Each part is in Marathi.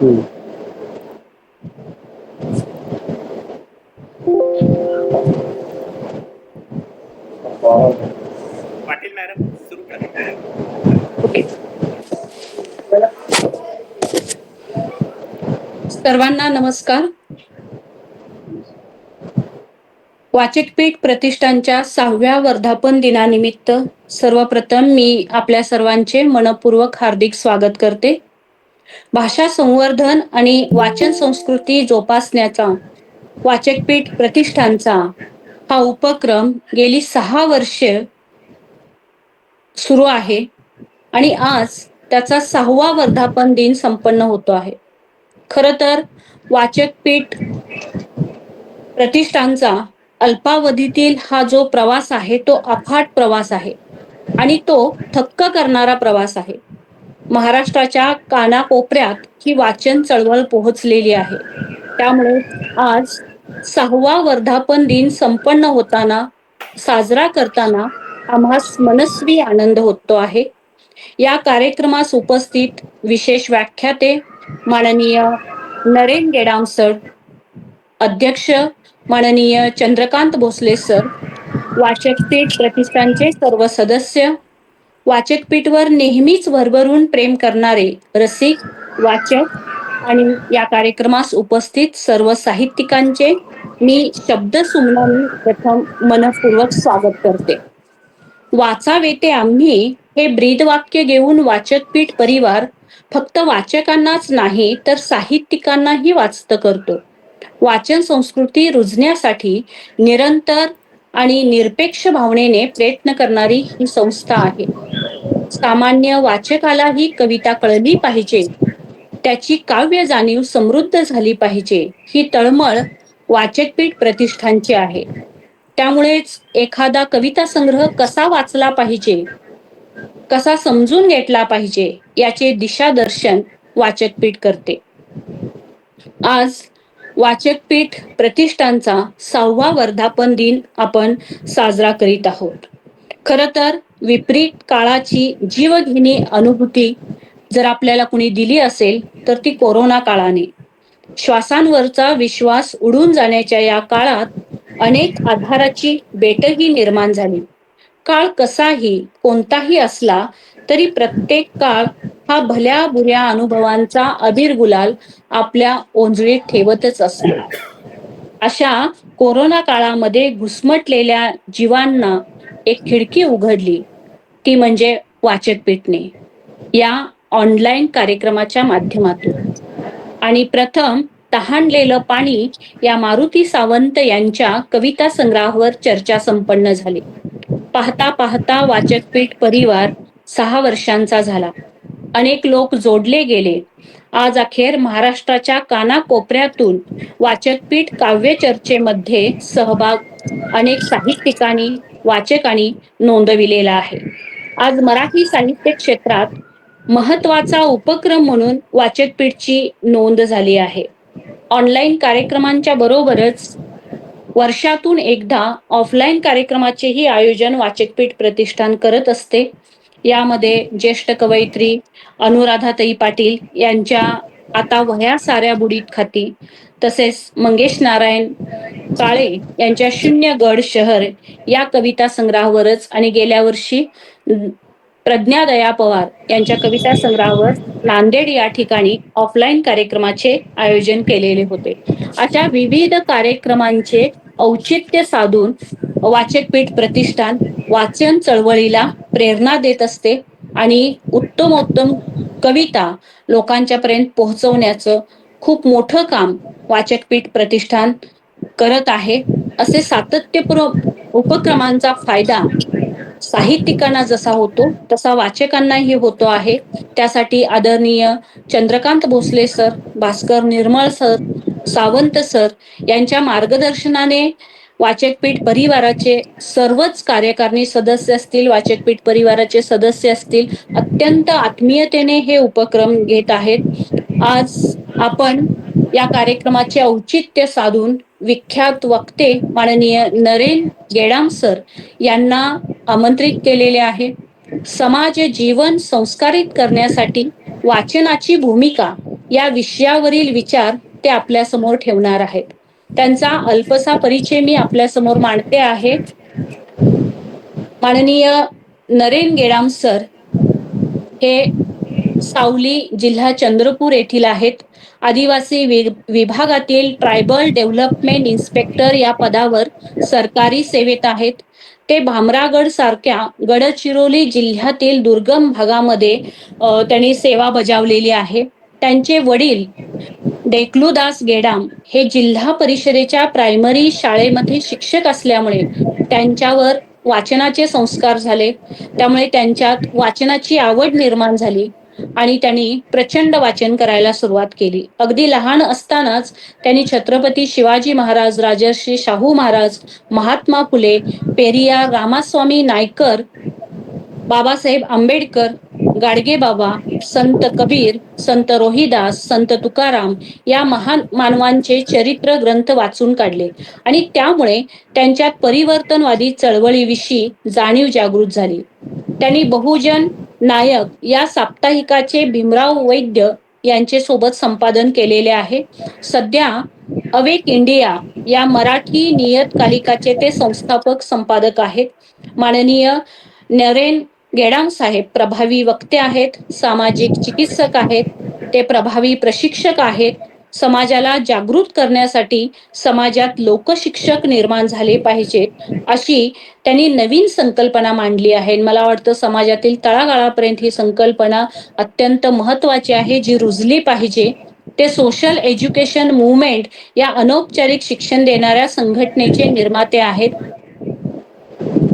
हं. पाटील मॅडम सुरू करा. ओके. सर्वांना नमस्कार. वाचकपीठ प्रतिष्ठानच्या 6व्या वर्धापन दिनानिमित्त सर्वप्रथम मी आपल्या सर्वांचे मनपूर्वक हार्दिक स्वागत करते. भाषा संवर्धन आणि वाचन संस्कृती जोपासण्याचा वाचकपीठ प्रतिष्ठानचा हा उपक्रम गेली 6 वर्षे सुरू आहे आणि आज त्याचा 6वा वर्धापन दिन संपन्न होतो आहे. खरं तर वाचकपीठ प्रतिष्ठानचा अल्पावधीतील हा जो प्रवास आहे तो अफाट प्रवास आहे आणि तो थक्क करणारा प्रवास आहे. महाराष्ट्राच्या कानाकोपऱ्यात ही वाचन चळवळ पोहोचलेली आहे. त्यामुळे आज 6वा वर्धापन दिन संपन्न होताना साजरा करताना आम्हास मनस्वी आनंद होतो आहे. या कार्यक्रमास उपस्थित विशेष व्याख्याते माननीय नरेन गेडाम सर, अध्यक्ष माननीय चंद्रकांत भोसले सर, वाचकपीठ प्रतिष्ठानचे सर्व सदस्य, वाचकपीठवर नेहमीच भरभरून प्रेम करणारे रसिक, वाचक आणि या कार्यक्रमास उपस्थित सर्व साहित्यिकांचे मी शब्दसुमनाने प्रथम मनपूर्वक स्वागत करते. वाचावे ते आम्ही हे ब्रीदवाक्य घेऊन वाचकपीठ परिवार फक्त वाचकांनाच नाही तर साहित्यिकांनाही वाचतं करतो. वाचन संस्कृती रुजण्यासाठी निरंतर आणि निरपेक्ष भावनेने प्रयत्न करणारी ही संस्था आहे. सामान्य वाचकालाही कविता कळली पाहिजे, त्याची काव्य जाणीव समृद्ध झाली पाहिजे, ही तळमळ वाचकपीठ प्रतिष्ठानची आहे. त्यामुळेच एखादा कविता संग्रह कसा वाचला पाहिजे, कसा समजून घेतला पाहिजे याचे दिशादर्शन वाचकपीठ करते. आज वाचकपीठ प्रतिष्ठानचा 6वा वर्धापन दिन आपण साजरा करीत आहोत. खरं तर विपरीत काळाची जीवघेणी अनुभूती जर आपल्याला कुणी दिली असेल तर ती कोरोना काळाने. श्वासांवरचा विश्वास उडून जाण्याच्या या काळात अनेक आधाराची बेटही निर्माण झाली. काळ कसाही कोणताही असला तरी प्रत्येक काळ हा भल्या बुऱ्या अनुभवांचा अबीर गुलाल आपल्या ओंजळीत ठेवतच असतो. अशा कोरोना काळामध्ये घुसमटलेल्या जीवांना एक खिडकी उघडली, ती म्हणजे वाचकपीठने या ऑनलाईन कार्यक्रमाच्या माध्यमातून. आणि प्रथम तहानलेलं पाणी या मारुती सावंत यांच्या कविता संग्रहावर चर्चा संपन्न झाली. पाहता पाहता वाचकपीठ परिवार 6 वर्षांचा झाला. अनेक लोक जोडले गेले. आज अखेर महाराष्ट्राच्या कानाकोपऱ्यातून वाचकपीठ काव्य चर्चेमध्ये सहभाग अनेक साहित्यिकांनी, वाचकांनी नोंदविलेला आहे. आज मराठी साहित्य क्षेत्रात महत्वाचा उपक्रम म्हणून वाचकपीठची नोंद झाली आहे. ऑनलाईन कार्यक्रमांच्या बरोबरच वर्षातून एकदा ऑफलाईन कार्यक्रमाचेही आयोजन वाचकपीठ प्रतिष्ठान करत असते. यामध्ये ज्येष्ठ कवयित्री अनुराधाताई पाटील यांच्या आता वह्या साऱ्या बुडीत खाती, तसेच मंगेश नारायण काळे यांच्या शून्यगड शहर या कविता संग्रहावरच आणि गेल्या वर्षी प्रज्ञादया पवार यांच्या कविता संग्रहावर नांदेड या ठिकाणी ऑफलाईन कार्यक्रमाचे आयोजन केलेले होते. अशा विविध कार्यक्रमांचे औचित्य साधून वाचकपीठ प्रतिष्ठान वाचन चळवळीला प्रेरणा देत असते आणि उत्तमोत्तम कविता लोकांच्या पर्यंत पोहोचवण्याचं खूप मोठं काम वाचकपीठ प्रतिष्ठान करत आहे. असे सातत्यपूर्ण उपक्रमांचा फायदा साहित्यिकांना जसा होतो तसा वाचकांनाही होतो आहे. त्यासाठी आदरणीय चंद्रकांत भोसले सर, भास्कर निर्मळ सर, सावंत सर यांच्या मार्गदर्शनाने वाचकपीठ परिवाराचे सर्वच कार्यकारिणी सदस्य असतील, वाचकपीठ परिवाराचे सदस्य असतील, अत्यंत आत्मीयतेने हे उपक्रम घेत आहेत. आज आपण या कार्यक्रमाचे औचित्य साधून विख्यात वक्ते माननीय नरेन गेडाम सर यांना आमंत्रित केलेले आहे. समाज जीवन संस्कारित करण्यासाठी वाचनाची भूमिका या विषयावरील विचार ते आपल्या समोर ठेवणार आहेत. त्यांचा अल्पसा परिचय मी आपल्या समोर मांडते आहे. माननीय नरेन गेडाम सर हे सावली, जिल्हा चंद्रपूर येथील आहेत. आदिवासी विभागातील ट्रायबल डेव्हलपमेंट इन्स्पेक्टर या पदावर सरकारी सेवेत आहेत. ते भामरागड सारख्या गडचिरोली जिल्ह्यातील दुर्गम भागामध्ये त्यांनी सेवा बजावलेली आहे. त्यांचे वडील डेकलुदास गेडाम हे जिल्हा परिषदेच्या प्रायमरी शाळेमध्ये शिक्षक असल्यामुळे त्यांच्यावर वाचनाचे संस्कार झाले. त्यामुळे त्यांच्यात वाचनाची आवड निर्माण झाली आणि त्यांनी प्रचंड वाचन करायला सुरुवात केली. अगदी लहान असतानाच त्यांनी छत्रपती शिवाजी महाराज, राजर्षी शाहू महाराज, महात्मा फुले, पेरियार, रामास्वामी नायकर, बाबासाहेब आंबेडकर, गाडगेबाबा, संत कबीर, संत रोहिदास, संत तुकाराम या महान मानवांचे चरित्र ग्रंथ वाचून काढले आणि त्यामुळे त्यांच्यात परिवर्तनवादी चळवळीविषयी जाणीव जागृत झाली. त्यांनी बहुजन नायक या साप्ताहिकाचे भीमराव वैद्य यांचे सोबत संपादन केलेले आहे. सध्या अवेक इंडिया या मराठी नियतकालिकाचे ते संस्थापक संपादक आहेत. माननीय नरेन गेडाम साहेब प्रभावी वक्ते आहेत, सामाजिक चिकित्सक आहेत, ते प्रभावी प्रशिक्षक आहेत. समाजाला जागृत करण्यासाठी समाजात लोकशिक्षक निर्माण झाले पाहिजेत अशी त्यांनी नवीन संकल्पना मांडली आहे. मला वाटतं समाजातील तळागाळापर्यंत ही संकल्पना अत्यंत महत्वाची आहे, जी रुजली पाहिजे. ते सोशल एज्युकेशन मुवमेंट या अनौपचारिक शिक्षण देणाऱ्या संघटनेचे निर्माते आहेत.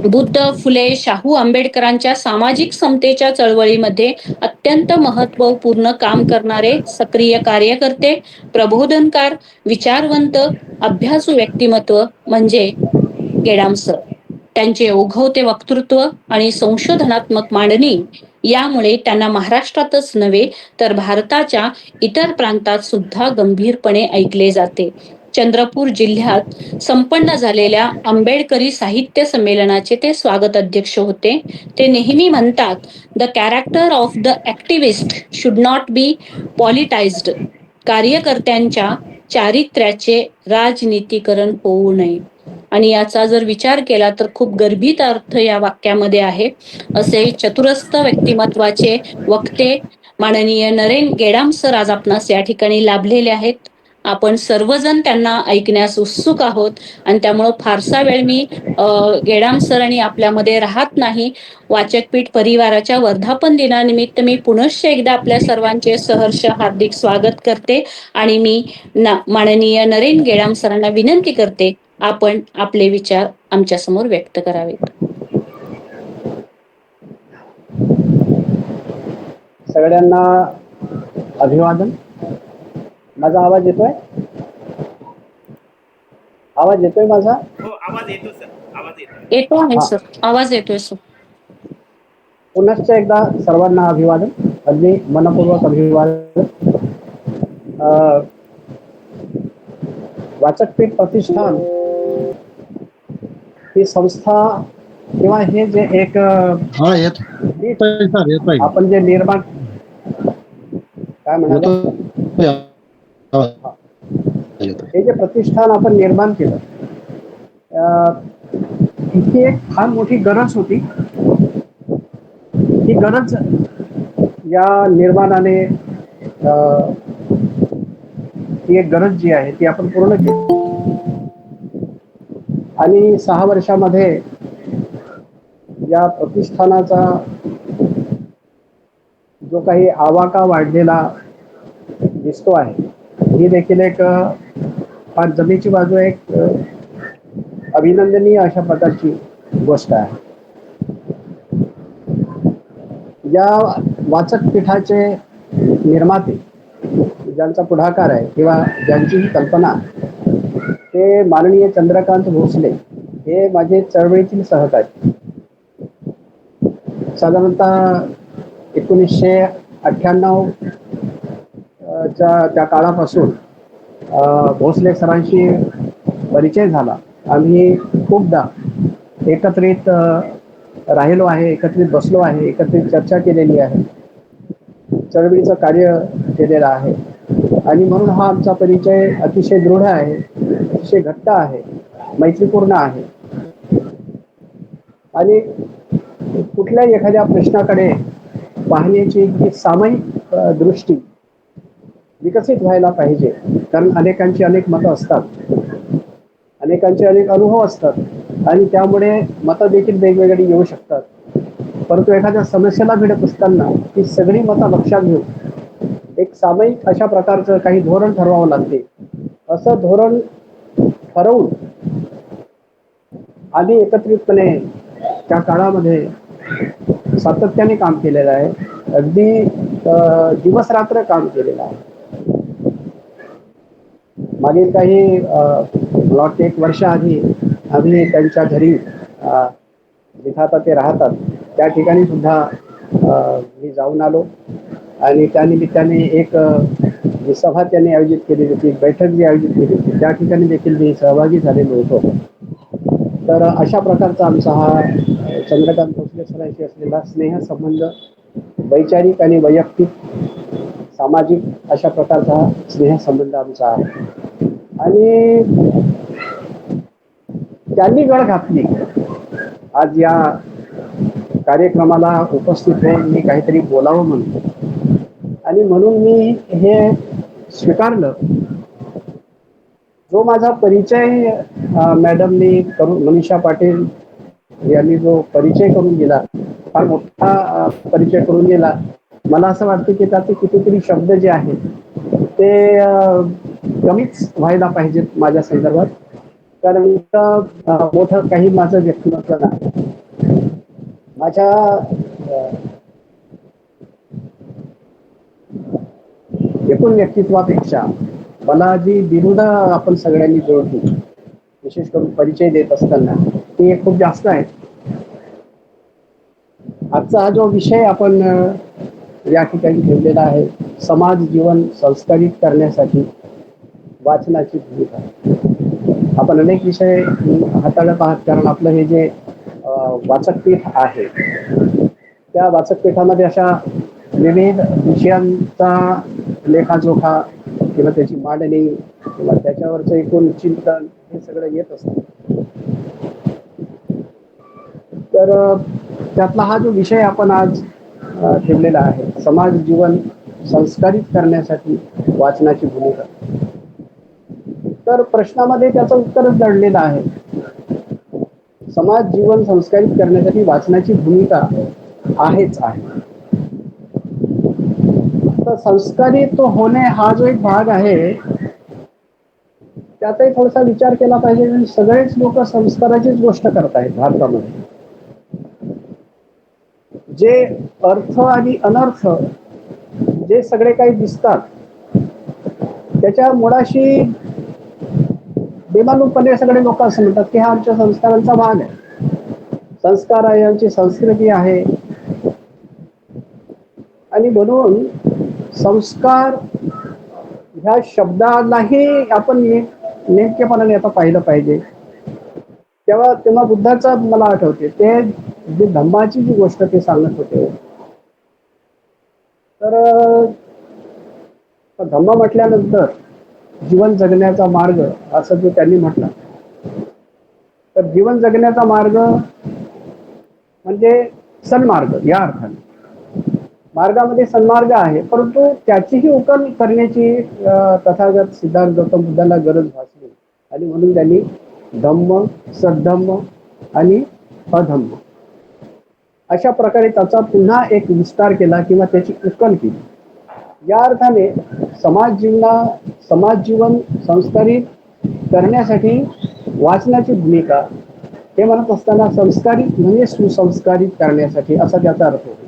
बुद्ध, फुले, शाहू आंबेडकरांच्या सामाजिक समतेच्या चळवळीमध्ये अत्यंत महत्वपूर्ण काम करणारे सक्रिय कार्यकर्ते, प्रबोधनकार, विचारवंत, अभ्यासू व्यक्तिमत्व म्हणजे गेडाम सर. त्यांचे ओघवते वक्तृत्व आणि संशोधनात्मक मांडणी यामुळे त्यांना महाराष्ट्रातच नव्हे तर भारताच्या इतर प्रांतात सुद्धा गंभीरपणे ऐकले जाते. चंद्रपूर जिल्ह्यात संपन्न झालेल्या आंबेडकरी साहित्य संमेलनाचे ते स्वागत अध्यक्ष होते. ते नेहमी म्हणतात, the character of the activist should not be politicised. कार्यकर्त्यांच्या चारित्र्याचे राजनीतीकरण होऊ नये. आणि याचा जर विचार केला तर खूप गर्भित अर्थ या वाक्यामध्ये आहे. असे चतुरस्र व्यक्तिमत्वाचे वक्ते माननीय नरेन गेडाम सर आज आपणास या ठिकाणी लाभलेले आहेत. आपण सर्वजण त्यांना ऐकण्यास उत्सुक आहोत आणि त्यामुळं फारसा वेळ मी गेडाम सर आणि आपल्यामध्ये राहत नाही. वाचकपीठ परिवाराच्या वर्धापन दिनानिमित्त मी पुनश्च एकदा आपल्या सर्वांचे सहर्ष हार्दिक स्वागत करते आणि मी माननीय नरेन गेडाम सरांना विनंती करते, आपण आपले विचार आमच्या समोर व्यक्त करावेत. सगळ्यांना अभिवादन. माझा आवाज येतोय? आवाज येतोय माझा? हो, आवाज येतो सर. आवाज येतो आहे सर, आवाज येतोय सर. पुनश्च एकदा सर्वांना अभिवादन, अगदी मनपूर्वक अभिवादन. वाचकपीठ प्रतिष्ठान ही संस्था किंवा हे जे एक आपण जे निर्माण काय म्हणाले, हे जे प्रतिष्ठान आपण निर्माण केलं, ही एक फार मोठी गरज होती. ही गरज या निर्माणाने ही एक गरज जी आहे ती आपण पूर्ण केली आणि 6 वर्षामध्ये या प्रतिष्ठानाचा जो काही आवाका वाढलेला दिसतो आहे, ही देखील एक फार जमेची बाजू, एक अभिनंदनीय अशा प्रकारची गोष्ट आहे. या वाचकपीठाचे निर्माते, ज्यांचा पुढाकार आहे किंवा ज्यांची ही कल्पना, ते माननीय चंद्रकांत भोसले हे माझे चळवळीतील सहकारी. साधारणतः 1998 त्या काळापासून भोसले सरांशी परिचय झाला. आम्ही खूपदा एकत्रित राहिलो आहे, एकत्रित बसलो आहे, एकत्रित चर्चा केलेली आहे, चळवळीचं कार्य केलेलं आहे. आणि म्हणून हा आमचा परिचय अतिशय दृढ आहे, अतिशय घट्ट आहे, मैत्रीपूर्ण आहे. आणि कुठल्याही एखाद्या प्रश्नाकडे पाहण्याची जी सामायिक दृष्टी विकसित व्हायला पाहिजे. कारण अनेकांची अनेक मतं असतात, अनेकांचे अनेक अनुभव असतात आणि त्यामुळे मतं देखील वेगवेगळी येऊ शकतात. परंतु एखाद्या समस्येला भिडत असताना ती सगळी मतं लक्षात घेऊन एक सामायिक अशा प्रकारचं काही धोरण ठरवावं लागते. असं धोरण ठरवून आम्ही एकत्रितपणे त्या काळामध्ये सातत्याने काम केलेलं आहे. अगदी दिवसरात्र काम केलेलं आहे. मागील काही मला वाटतं 1 वर्ष आधी आम्ही त्यांच्या घरी जिथं आता ते राहतात त्या ठिकाणी सुद्धा मी जाऊन आलो आणि त्यानिमित्ताने एक जी सभा त्यांनी आयोजित केलेली होती, एक बैठक जी आयोजित केली होती त्या ठिकाणी देखील मी सहभागी झालेलो होतो. तर अशा प्रकारचा आमचा हा चंद्रकांत भोसले सरांशी असलेला स्नेहसंबंध, वैचारिक आणि वैयक्तिक सामाजिक अशा प्रकारचा स्नेहसंबंध आमचा आहे. आणि त्यांनी गळ घातली आज या कार्यक्रमाला उपस्थित होऊन मी काहीतरी बोलावं म्हणून, आणि म्हणून मी हे स्वीकारलं. जो माझा परिचय मॅडमनी करून, मनीषा पाटील यांनी जो परिचय करून दिला, फार मोठा परिचय करून दिला. मला असं वाटतं की त्याचे कितीतरी शब्द जे आहेत ते कमीच व्हायला पाहिजेत माझ्या संदर्भात. कारण मोठं काही माझं व्यक्तिमत्व नाही. माझ्या एकूण व्यक्तित्वापेक्षा मला जी बिरुदं आपण सगळ्यांनी जोडली, विशेष करून परिचय देत असताना, ती खूप जास्त आहेत. आजचा हा जो विषय आपण या ठिकाणी ठेवलेला आहे, समाज जीवन संस्कारित करण्यासाठी वाचनाची भूमिका. आपण अनेक विषय हाताळत आहात, कारण आपलं हे जे वाचकपीठ आहे त्या वाचकपीठामध्ये अशा विविध विषयांचा लेखाजोखा किंवा त्याची मांडणी किंवा त्याच्यावरचं एकूण चिंतन हे सगळं येत असतं. तर त्यातला हा जो विषय आपण आज ठेवलेला आहे, समाज जीवन संस्कारित करण्यासाठी वाचनाची भूमिका, तर प्रश्नामध्ये त्याचं उत्तरच दडलेलं आहे. समाज जीवन संस्कारित करण्यासाठी वाचनाची भूमिका आहेच आहे. तर संस्कारित होणे हा जो एक भाग आहे त्याचाही थोडासा विचार केला पाहिजे. सगळेच लोक संस्काराचीच गोष्ट करत आहेत भारतामध्ये. जे अर्थ आणि अनर्थ जे सगळे काही दिसतात त्याच्या मुळाशी बेमालूमपणे सगळे लोक असं म्हणतात की हा आमच्या संस्कारांचा भाग आहे, संस्कार आहे, आमची संस्कृती आहे. आणि म्हणून संस्कार ह्या शब्दालाही आपण नेमकेपणाने आता पाहिलं पाहिजे. तेव्हा बुद्धाचं मला आठवते, ते जे धम्माची जी गोष्ट ते सांगत होते, तर धम्म म्हटल्यानंतर जीवन जगण्याचा मार्ग असं जो त्यांनी म्हटलं, तर जीवन जगण्याचा मार्ग म्हणजे सन्मार्ग. या अर्थाने मार्गामध्ये सन्मार्ग आहे, परंतु त्याचीही उकल करण्याची तथागत सिद्धार्थ गौतम बुद्धांना गरज भासली आणि म्हणून त्यांनी धम्म, सद्धम्म आणि अधम्म अशा प्रकारे त्याचा पुन्हा एक विस्तार केला किंवा त्याची उकल केली. या अर्थाने समाज जीवन संस्कारित करण्यासाठी वाचनाची भूमिका हे म्हणत असताना संस्कारित म्हणजे सुसंस्कारित करण्यासाठी असा त्याचा अर्थ होतो.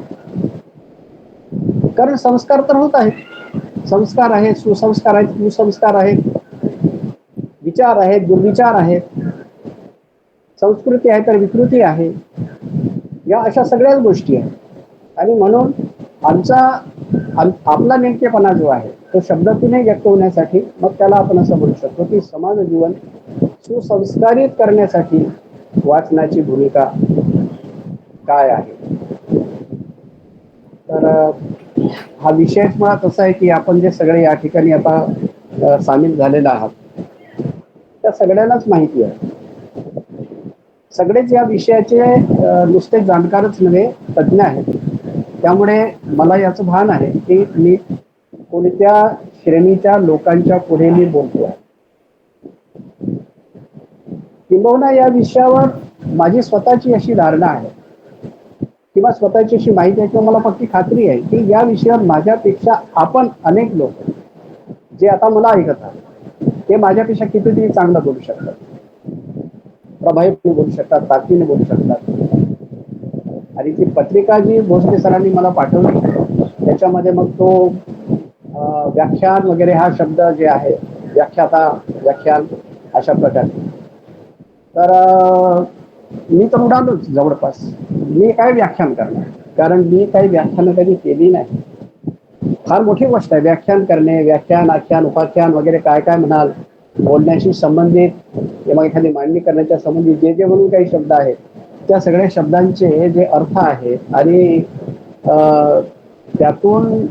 कारण संस्कार तर होत आहेत, संस्कार आहेत, सुसंस्कार आहेत, कुसंस्कार आहेत, विचार आहेत, दुर्विचार आहेत, संस्कृती आहे तर विकृती आहे, या अशा सगळ्याच गोष्टी आहेत. आणि म्हणून आपला नेमकेपणा जो आहे तो शब्दातूनही व्यक्त होण्यासाठी मग त्याला आपण असं म्हणू शकतो की समाज जीवन सुसंस्कारित करण्यासाठी वाचनाची भूमिका काय आहे. तर हा विषयच मुळात असा आहे की आपण जे सगळे या ठिकाणी आता सामील झालेला आहात त्या सगळ्यांनाच माहिती आहे. सगळेच या विषयाचे नुसते जाणकारच नव्हे, तज्ज्ञ आहेत. त्यामुळे मला याचं भान आहे की मी कोणत्या श्रेणीच्या लोकांच्या पुढे मी बोलतो आहे. किंबहुना या विषयावर माझी स्वतःची अशी धारणा आहे किंवा स्वतःची अशी माहिती आहे किंवा मला पक्की खात्री आहे की या विषयावर माझ्यापेक्षा आपण अनेक लोक जे आता मला ऐकत आहेत ते माझ्यापेक्षा कितीतरी चांगलं बोलू शकतात, प्रभावीपणे बोलू शकतात, ताकदीने बोलू शकतात. आणि ती पत्रिका जी भोसले सरांनी मला पाठवली त्याच्यामध्ये मग तो व्याख्यान वगैरे हा शब्द जे आहे, व्याख्याता, व्याख्यान अशा प्रकारे, तर मी तर उडालोच जवळपास. मी काय व्याख्यान करणार, कारण मी काही व्याख्यानं कधी केली नाही. फार मोठी गोष्ट आहे व्याख्यान करणे, व्याख्यान, आख्यान, उपाख्यान वगैरे काय काय म्हणाल, बोलण्याशी संबंधित किंवा एखादी मांडणी करण्याच्या संबंधित जे जे म्हणून काही शब्द आहेत त्या सगळ्या शब्दांचे जे अर्थ आहेत आणि त्यातून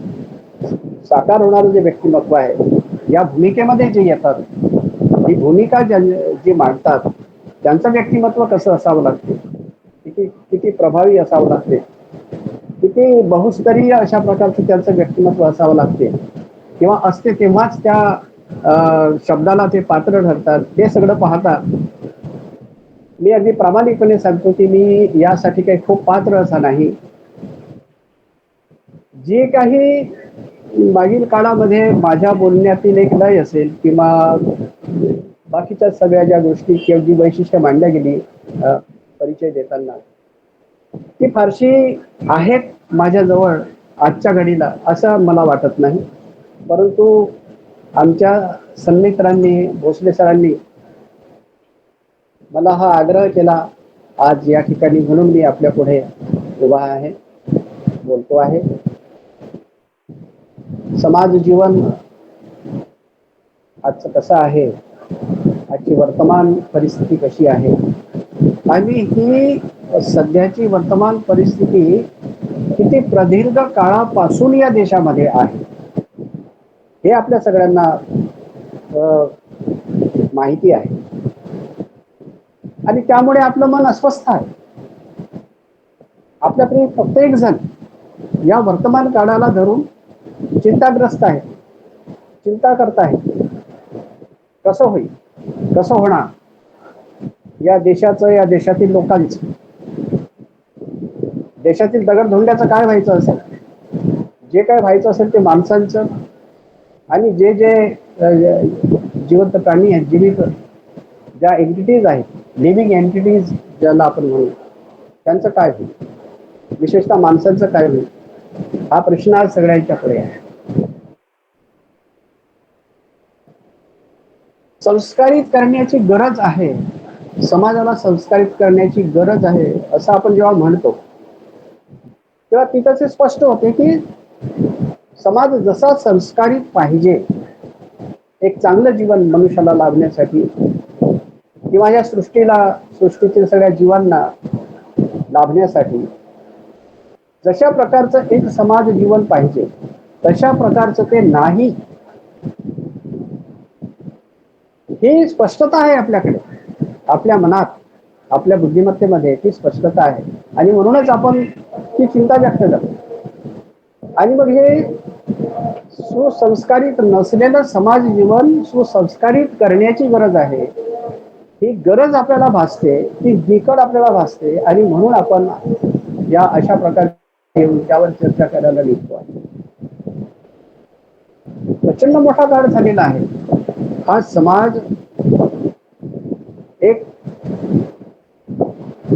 साकार होणारं जे व्यक्तिमत्व आहे या भूमिकेमध्ये जे येतात, ही भूमिका जी मांडतात त्यांचं व्यक्तिमत्व कसं असावं लागते, किती किती प्रभावी असावं लागते, किती बहुस्तरीय अशा प्रकारचं त्यांचं व्यक्तिमत्व असावं लागते किंवा असते तेव्हाच त्या शब्दाला ते पात्र ठरतात. हे सगळं पाहता मी अगदी प्रामाणिकपणे सांगतो की मी यासाठी काही खूप पात्र असा नाही. जे काही मागील काळामध्ये माझ्या बोलण्यातील एक लय असेल किंवा बाकीच्या सगळ्या ज्या गोष्टी किंवा जी वैशिष्ट्य मांडल्या गेली परिचय देताना ती फारशी आहेत माझ्याजवळ आजच्या घडीला असं मला वाटत नाही. परंतु आमच्या सन्मित्रांनी, भोसले सरांनी मला हा आग्रह केला आज या ठिकाणी, म्हणून मी आपल्या पुढे उभा आहे, बोलतो आहे. समाज जीवन आजचं कसं आहे, आजची वर्तमान परिस्थिती कशी आहे आणि ही सध्याची वर्तमान परिस्थिती किती प्रदीर्घ काळापासून या देशामध्ये आहे हे आपल्या सगळ्यांना माहिती आहे. आणि त्यामुळे आपलं मन अस्वस्थ आहे. आपल्याकडे प्रत्येक जण या वर्तमान काळाला धरून चिंताग्रस्त आहे, चिंता करताय कसं होईल, कसं होणार या देशाचं, या देशातील लोकांचं, देशातील दगडधोंड्याचं काय व्हायचं असेल, जे काय व्हायचं असेल ते माणसांचं आणि जे जे जिवंत प्राणी आहेत, जीवित ज्या एंटिटीज आहेत, लिव्हिंग एंटिटीज ज्याला आपण म्हणू, त्यांचं काय होईल, विशेषतः माणसांचं काय होईल हा प्रश्न आज सगळ्यांच्या पुढे आहे. संस्कारित करण्याची गरज आहे, समाजाला संस्कारित करण्याची गरज आहे असं आपण जेव्हा म्हणतो तेव्हा तिथंच स्पष्ट होते की समाज जसा संस्कारित पाहिजे एक चांगलं जीवन मनुष्याला लाभण्यासाठी किंवा या सृष्टीतील सगळ्या जीवांना लाभण्यासाठी जशा प्रकारचं एक समाज जीवन पाहिजे तशा प्रकारचं ते नाही, ही स्पष्टता आहे आपल्याकडे, आपल्या मनात, आपल्या बुद्धिमत्तेमध्ये ती स्पष्टता आहे आणि म्हणूनच आपण ती चिंता व्यक्त करतो. आणि मग हे सुसंस्कारित नसलेलं समाज जीवन सुसंस्कारित करण्याची गरज आहे, ही गरज आपल्याला भासते, ती बिकट आपल्याला भासते आणि म्हणून आपण या अशा प्रकारे येऊन त्यावर चर्चा करायला निघतो आहे. प्रचंड मोठा काळ झालेला आहे. हा समाज एक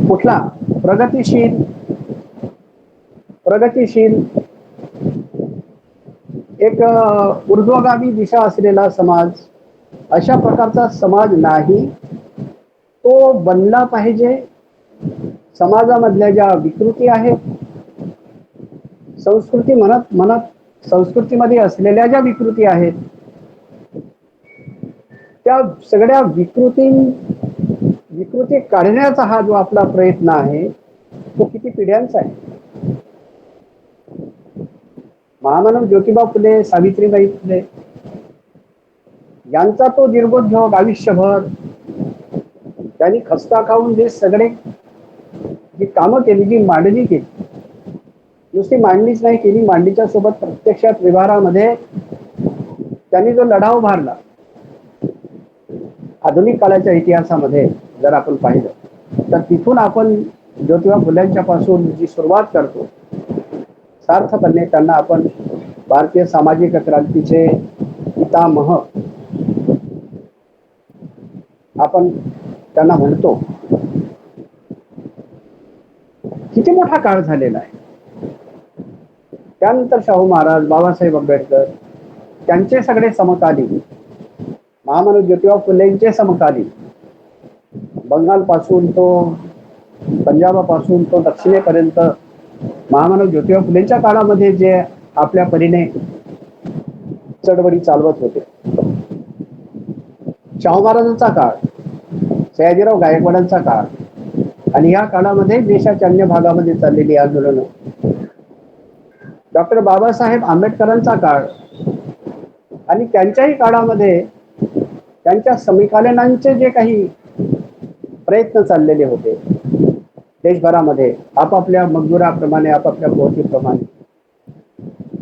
कुठला प्रगतिशील एक ऊर्ध्वगामी दिशा असलेला समाज, अशा प्रकारचा समाज नाही, तो बनला पाहिजे. समाजामधल्या ज्या विकृती आहेत, संस्कृती म्हणत संस्कृतीमध्ये असलेल्या ज्या विकृती आहेत त्या सगळ्या विकृती काढण्याचा हा जो आपला प्रयत्न आहे तो किती पिढ्यांचा आहे. महामानव ज्योतिबा फुले, सावित्रीबाई फुले यांचा तो दीर्घोद्योग आयुष्यभर त्यांनी खस्ता खाऊन जे सगळे जी कामं केली, जी मांडणी केली, नुसती मांडणीच नाही केली, मांडणीच्या सोबत प्रत्यक्षात व्यवहारामध्ये त्यांनी जो लढा उभारला, आधुनिक काळाच्या इतिहासामध्ये जर आपण पाहिलं तर तिथून आपण ज्योतिबा फुल्यांच्या पासून जी सुरुवात करतो, सार्थपणे त्यांना आपण भारतीय सामाजिक क्रांतीचे पितामह आपण त्यांना म्हणतो. किती मोठा काळ झालेला आहे. त्यानंतर शाहू महाराज, बाबासाहेब आंबेडकर त्यांचे सगळे समकालीन, महामानव ज्योतिबा फुलेंचे समकालीन, बंगालपासून तो पंजाबापासून तो दक्षिणेपर्यंत महामानव ज्योतिबा फुलेंच्या काळामध्ये जे आपल्या परीने चळवळी चालवत होते. शाहू महाराजांचा काळ, सयाजीराव गायकवाडांचा काळ आणि या काळामध्ये देशाच्या अन्य भागामध्ये चाललेली आंदोलनं, डॉक्टर बाबासाहेब आंबेडकरांचा काळ आणि त्यांच्याही काळामध्ये त्यांच्या समकालीनांचे जे काही प्रयत्न चाललेले होते देशभरामध्ये, आपापल्या मजुराप्रमाणे, आपापल्या पोहोचीप्रमाणे,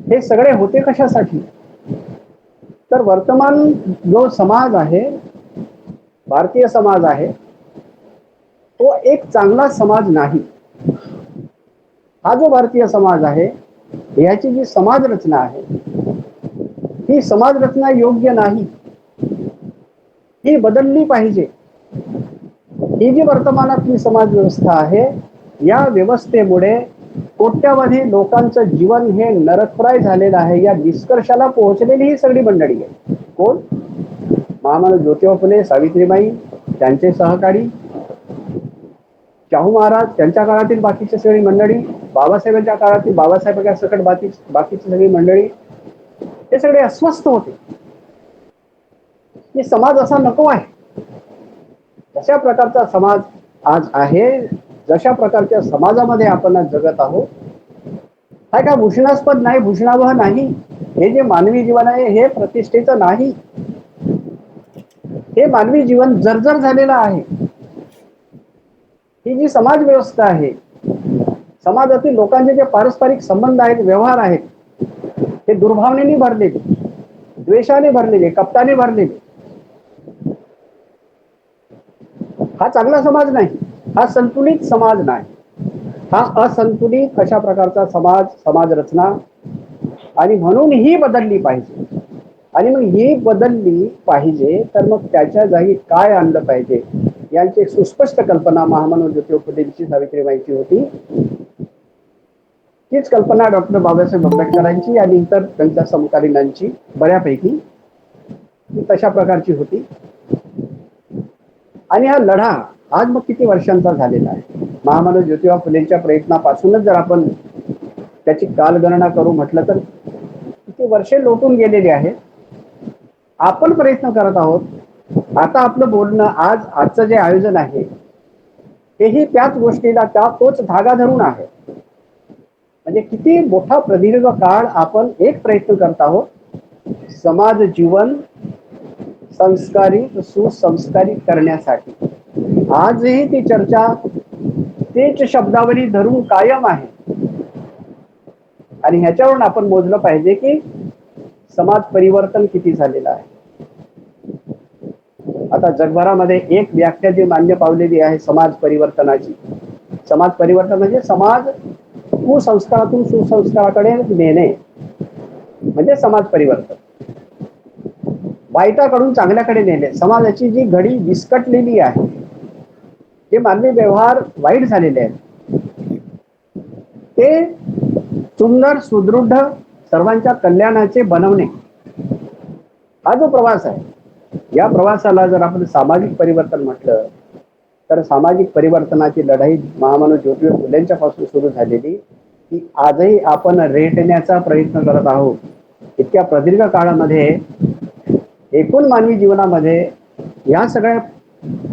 हे सगळे होते कशासाठी? तर वर्तमान जो समाज आहे, भारतीय समाज आहे, तो एक चांगला समाज नाही. हा जो भारतीय समाज आहे, याची जी समाज रचना आहे, ही समाज रचना योग्य नाही. ही बदलली पाहिजे. ही जी वर्तमानातली समाज व्यवस्था आहे, या व्यवस्थेमुळे कोट्यावधी लोकांचं जीवन हे नरकप्राय झालेलं आहे. या निष्कर्षाला पोहोचलेली ही सगळी मंडळी आहे. कोण? महामानव ज्योतिबा फुले, सावित्रीबाई, त्यांचे सहकारी, शाहू महाराज, त्यांच्या काळातील बाकीची सगळी मंडळी, बाबासाहेबांच्या काळातील बाबासाहेबांच्या सकट बाकीची सगळी मंडळी, हे सगळे अस्वस्थ होते की समाज असा नको आहे. जशा प्रकारचा समाज आज आहे, जशा प्रकारच्या समाजामध्ये आपण आज जगत आहोत, हा काय भूषणास्पद नाही, भूषणावह नाही. हे जे मानवी जीवन आहे, हे प्रतिष्ठेचं नाही. हे मानवी जीवन जर्जर झालेलं आहे. ही जी समाज व्यवस्था आहे, समाजातील लोकांचे जे पारस्परिक संबंध आहेत, व्यवहार आहेत, हे दुर्भावनेने भरलेले, द्वेषाने भरलेले, कपटाने भरलेले. हा चांगला समाज नाही. हा संतुलित समाज नाही. हा असंतुलित अशा प्रकारचा समाज रचना, आणि म्हणून ही बदलली पाहिजे. आणि मग ही बदलली पाहिजे तर मग त्याच्या जागी काय आणलं पाहिजे, यांची एक सुस्पष्ट कल्पना महामानव ज्योतिबा फुलेंची, सावित्रीबाईंची होती. तीच कल्पना डॉक्टर बाबासाहेब आंबेडकरांची आणि इतर त्यांच्या समकालीनांची बऱ्यापैकी तशा प्रकारची होती. आणि हा लढा आज मग किती वर्षांचा झालेला आहे. महामानव ज्योतिबा फुलेंच्या प्रयत्नापासूनच जर आपण त्याची कालगणना करू म्हटलं तर किती वर्षे लोटून गेलेली आहेत. आपण प्रयत्न करत आहोत. आता आपलं बोलणं, आजचं जे आयोजन आहे, तेही त्याच गोष्टीला, तोच धागा धरून आहे. म्हणजे किती मोठा प्रदीर्घ काळ आपण एक प्रयत्न करत आहोत, समाज जीवन संस्कारित, सुसंस्कारित करण्यासाठी. आजही ती चर्चा तेच शब्दावली धरून कायम आहे. आणि ह्याच्यावरून आपण मोजलं पाहिजे की समाज परिवर्तन किती झालेलं आहे. आता जगभरामध्ये एक व्याख्या जी मान्य पावलेली आहे समाज परिवर्तनाची. समाज परिवर्तन म्हणजे समाज कुसंस्कारातून सुसंस्काराकडे नेणे, म्हणजे समाज परिवर्तन. वाईटाकडून चांगल्याकडे नेणे. समाजाची जी घडी विस्कटलेली आहे, जे मानवी व्यवहार वाईट झालेले आहेत, ते सुंदर, सुदृढ, सर्वांच्या कल्याणाचे बनवणे, हा जो प्रवास आहे, या प्रवासाला जर आपण सामाजिक परिवर्तन म्हटलं तर सामाजिक परिवर्तनाची लढाई महामानव ज्योतिबा फुलेंच्या पासून सुरू झालेली, की आजही आपण रेटण्याचा प्रयत्न करत आहोत. इतक्या प्रदीर्घ काळामध्ये एकूण मानवी जीवनामध्ये या सगळ्या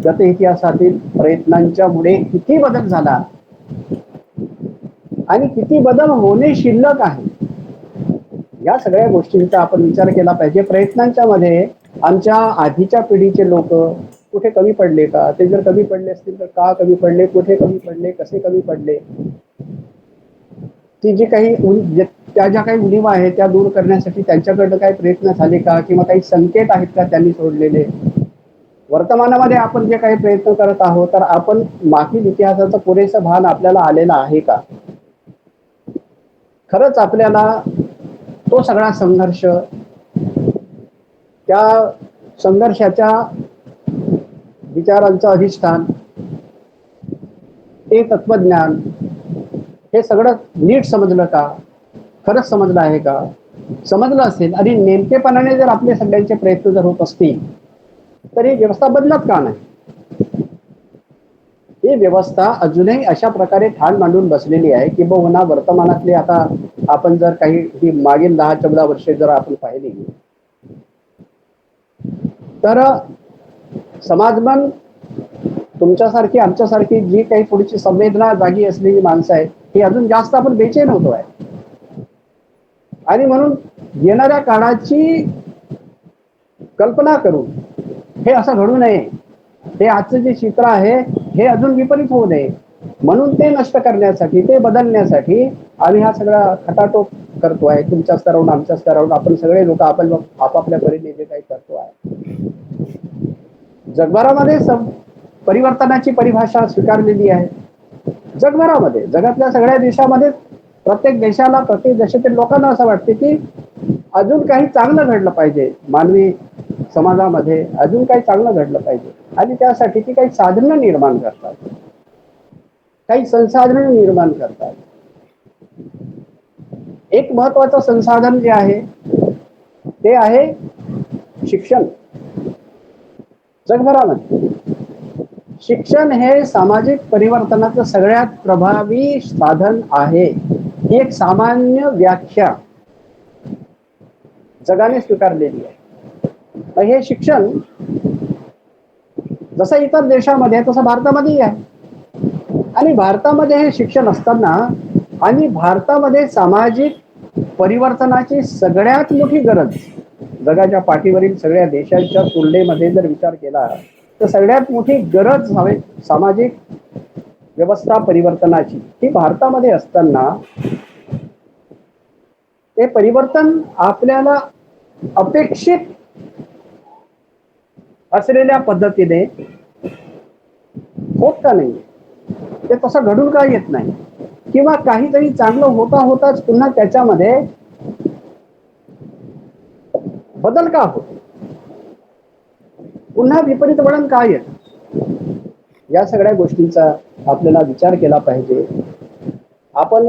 गत इतिहासातील प्रयत्नांच्या मुळे किती बदल झाला आणि किती बदल होणे शिल्लक आहे, या सगळ्या गोष्टींचा आपण विचार केला पाहिजे. प्रयत्नांच्या मध्ये आमच्या आधीच्या पिढीचे लोक कुठे कमी पडले का, ते जर कमी पडले असतील तर का कमी पडले, कुठे कमी पडले, कसे कमी पडले, ती जी काही त्या ज्या काही उणीवा आहेत त्या दूर करण्यासाठी त्यांच्याकडनं काही प्रयत्न झाले का, किंवा काही संकेत आहेत का त्यांनी सोडलेले. वर्तमानामध्ये आपण जे काही प्रयत्न करत आहोत तर आपण मागील इतिहासाचं पुरेसं भान आपल्याला आलेलं आहे का. खरंच आपल्याला तो सगळा संघर्ष, त्या संघर्षाच्या विचारांचं अधिष्ठान, ते तत्वज्ञान, हे सगळं नीट समजलं का, खरंच समजलं आहे का. समजलं असेल आणि नेमकेपणाने जर आपले सगळ्यांचे प्रयत्न जर होत असतील तर ही व्यवस्था बदलत का नाही. ही व्यवस्था अजूनही अशा प्रकारे ठाण मांडून बसलेली आहे की बहुना वर्तमानातले, आता आपण जर काही ही मागील 10-14 वर्षे जर आपण पाहिली तर समाजमन तुमच्यासारखी आमच्यासारखी जी काही थोडीशी संवेदना जागी असलेली माणसं आहेत ही अजून जास्त आपण बेचैन होतो आहे. आणि म्हणून येणाऱ्या काळाची कल्पना करून हे असं घडू नये, हे आजचं जे चित्र आहे हे अजून विपरीत होऊ नये म्हणून ते नष्ट करण्यासाठी, ते बदलण्यासाठी आम्ही हा सगळा खटाटोप करतो आहे. तुमच्या स्तरावरून, आमच्या स्तरावरून आपण सगळे लोक आपण आपापल्या परीने जे काही करतो आहे. जगभरामध्ये परिवर्तनाची परिभाषा स्वीकारलेली आहे. जगभरामध्ये, जगातल्या सगळ्या देशामध्ये, प्रत्येक देशाला, प्रत्येक देशातील लोकांना असं वाटते की अजून काही चांगलं घडलं पाहिजे, मानवी समाजामध्ये अजून काही चांगलं घडलं पाहिजे. आणि त्यासाठी ती काही साधनं निर्माण करतात, काही संसाधनं निर्माण करतात. एक महत्वाचं संसाधन जे आहे ते आहे शिक्षण. जगभरामध्ये शिक्षण हे सामाजिक परिवर्तनाचं सगळ्यात प्रभावी साधन आहे. ही एक सामान्य व्याख्या जगाने स्वीकारलेली आहे. हे शिक्षण जसं इतर देशामध्ये तसं भारतामध्येही आहे. आणि भारतामध्ये हे शिक्षण असताना आणि भारतामध्ये सामाजिक परिवर्तनाची सगळ्यात मोठी गरज, जगाच्या पाठीवरील सगळ्या देशांच्या तुलनेमध्ये जर विचार केला तर सगळ्यात मोठी गरज सामाजिक व्यवस्था परिवर्तनाची ही भारतामध्ये असताना ते परिवर्तन आपल्याला अपेक्षित असलेल्या पद्धतीने होत का नाही, ते तसं घडून का येत नाही, किंवा काहीतरी चांगलं होताच पुन्हा त्याच्यामध्ये बदल का होतो, पुन्हा विपरीत वळण का येत. या सगळ्या गोष्टींचा आपल्याला विचार केला पाहिजे. आपण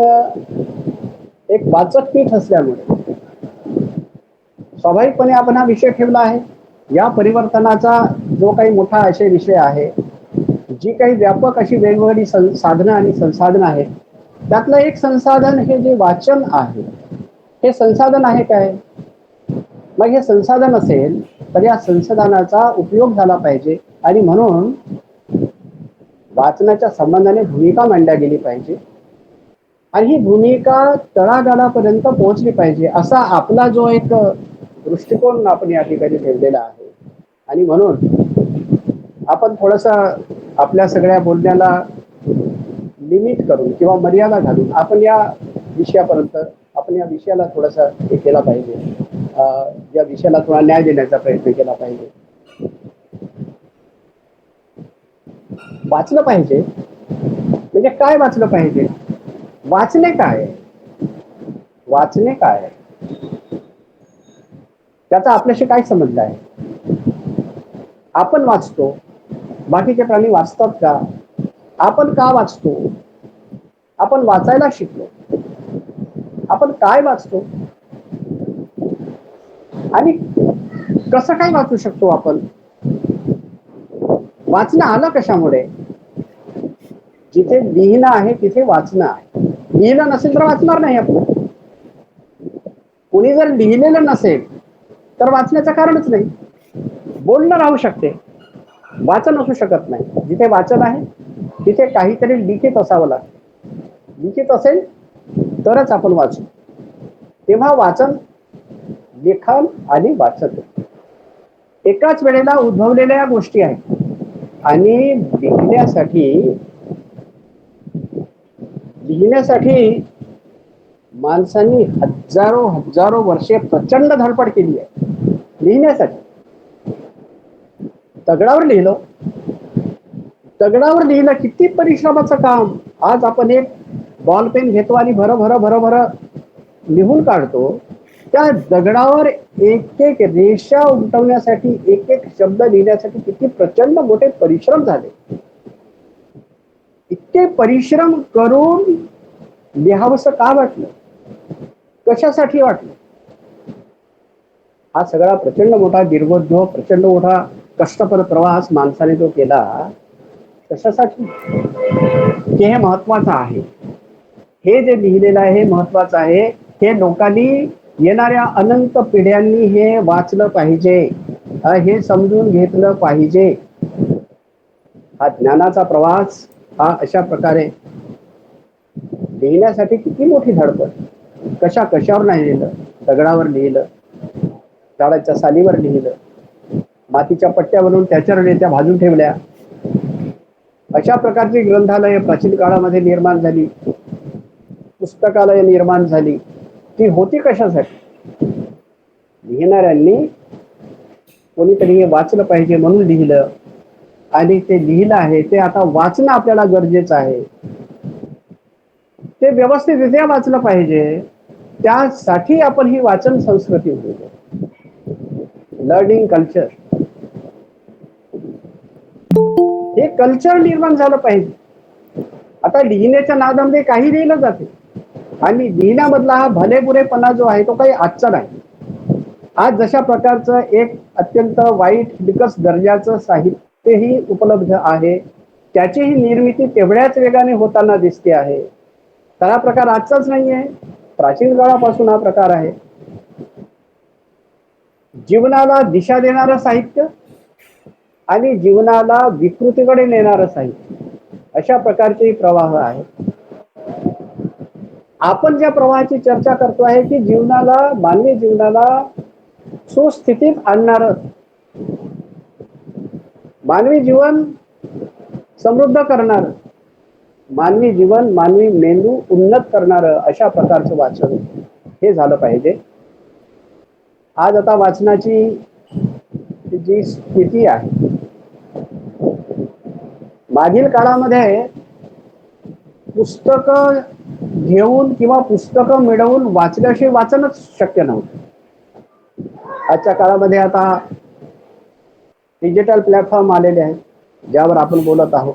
एक वाचक पीठ असल्यामुळे स्वाभाविकपणे आपण हा विषय ठेवला आहे. या परिवर्तनाचा जो काही मोठा असे विषय आहे, जी काही व्यापक अशी वेगवेगळी साधनं आणि संसाधनं आहेत, त्यातलं एक संसाधन हे जे वाचन आहे, हे संसाधन आहे काय. मग हे संसाधन असेल तर या संसाधनाचा उपयोग झाला पाहिजे आणि म्हणून वाचनाच्या संबंधाने भूमिका मांडल्या गेली पाहिजे आणि ही भूमिका तळागाळापर्यंत पोहोचली पाहिजे, असा आपला जो एक दृष्टिकोन आपण या ठिकाणी ठेवलेला आहे. आणि म्हणून आपण थोडंसं आपल्या सगळ्या बोलण्याला लिमिट करून किंवा मर्यादा घालून आपण या विषयापर्यंत, आपण या विषयाला थोडंसं हे केला पाहिजे, या विषयाला थोडा न्याय देण्याचा प्रयत्न केला पाहिजे. वाचलं पाहिजे म्हणजे काय वाचलं पाहिजे, वाचणे काय, वाचणे काय, त्याचा आपल्याशी काय संबंध आहे. आपण वाचतो, बाकीचे प्राणी वाचतात का, आपण का वाचतो, आपण वाचायला शिकलो, आपण काय वाचतो आणि कसं काय वाचू शकतो. आपण वाचणं आलं कशामुळे, जिथे लिहिणं आहे तिथे वाचणं आहे. लिहिलं नसेल तर वाचणार नाही आपण. कोणी जर लिहिलेलं नसेल तर वाचण्याचं कारणच नाही. बोलणं राहू शकते, वाचन असू शकत नाही. जिथे वाचन आहे तिथे काहीतरी लिखित असावं लागतं. लिखित असेल तरच आपण वाचू. तेव्हा वाचन लिखाण आणि वाचन एकाच वेळेला उद्भवलेल्या गोष्टी आहेत आणि लिहिण्यासाठी माणसांनी हजारो हजारो वर्षे प्रचंड धडपड केली आहे लिहिण्यासाठी. दगडावर लिहिलं किती परिश्रमाचं काम. आज आपण एक बॉल पेन घेतो आणि भर लिहून काढतो. त्या दगडावर एक एक रेषा उमटवण्यासाठी एक एक शब्द लिहिण्यासाठी किती प्रचंड मोठे परिश्रम झाले. इतके परिश्रम करून लिहावंसं का वाटलं, कशासाठी वाटलं? हा सगळा प्रचंड मोठा दीर्घोद्योग, प्रचंड मोठा कष्टपर प्रवास माणसाने जो केला, कशासाठी? हे महत्वाचं आहे. हे जे लिहिलेलं आहे हे महत्वाचं आहे. हे लोकांनी, येणाऱ्या अनंत पिढ्यांनी हे वाचलं पाहिजे, हे समजून घेतलं पाहिजे. हा ज्ञानाचा प्रवास हा अशा प्रकारे लिहिण्यासाठी किती मोठी धडपड. कशावर नाही लिहिलं, दगडावर लिहिलं, झाडाच्या सालीवर लिहिलं, मातीच्या पट्ट्या बनवून त्याच्यावर त्या भाजून ठेवल्या. अशा प्रकारची ग्रंथालय प्राचीन काळामध्ये निर्माण झाली, पुस्तकालय निर्माण झाली. ती होती कशासाठी? लिहिणाऱ्यांनी कोणीतरी हे वाचलं पाहिजे म्हणून लिहिलं आणि ते लिहिलं आहे ते आता वाचणं आपल्याला गरजेचं आहे. ते व्यवस्थितरित्या वाचलं पाहिजे. त्यासाठी आपण ही वाचन संस्कृती उभी, लर्निंग कल्चर, हे कल्चर निर्माण झालं पाहिजे. आता लिहिण्याच्या नादामध्ये काही लिहिलं जाते आणि लिहिण्यामधला हा भलेबुरेपणा जो आहे तो काही आजचा नाही. आज जशा प्रकारचं एक अत्यंत वाईट निकस दर्जाचं साहित्यही उपलब्ध आहे, त्याचीही निर्मिती तेवढ्याच वेगाने होताना दिसते आहे. तर हा प्रकार आजचाच नाही आहे, प्राचीन काळापासून हा प्रकार आहे. जीवनाला दिशा देणारं साहित्य आणि जीवनाला विकृतीकडे नेणारं साहित्य, अशा प्रकारचे प्रवाह आहे. आपण ज्या प्रवाहाची चर्चा करतो आहे की जीवनाला, मानवी जीवनाला सुस्थितीत आणणारं, मानवी जीवन समृद्ध करणारं, मानवी जीवन, मानवी मेंदू उन्नत करणारं अशा प्रकारचं वाचन हे झालं पाहिजे. आज आता वाचनाची जी स्थिती आहे, मागील काळामध्ये पुस्तकं घेऊन किंवा पुस्तकं मिळवून वाचल्याशिवाय वाचनच शक्य नव्हतं. आजच्या काळामध्ये आता डिजिटल प्लॅटफॉर्म आलेले आहेत ज्यावर आपण बोलत आहोत.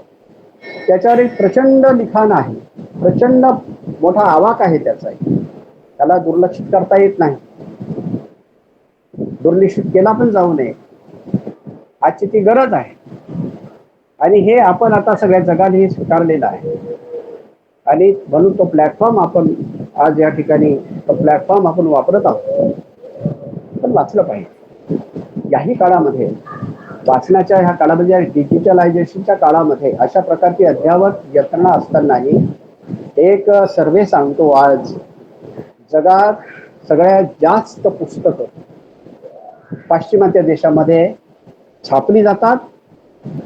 त्याच्यावर एक प्रचंड लिखाण आहे, प्रचंड मोठा आवाक आहे त्याला दुर्लक्षित करता येत नाही, दुर्लक्षित केला पण जाऊ नये. आजची ती गरज आहे आणि हे आपण आता सगळ्या जगाने स्वीकारलेलं आहे आणि म्हणून तो प्लॅटफॉर्म आपण आज या ठिकाणी तो प्लॅटफॉर्म आपण वापरत आहोत. पण वाचलं पाहिजे. याही काळामध्ये, वाचनाच्या ह्या काळामध्ये, डिजिटलायझेशनच्या काळामध्ये अशा प्रकारची अद्ययावत यंत्रणा असतानाही एक सर्वे सांगतो, आज जगात सगळ्यात जास्त पुस्तकं पाश्चिमात्य देशामध्ये छापली जातात,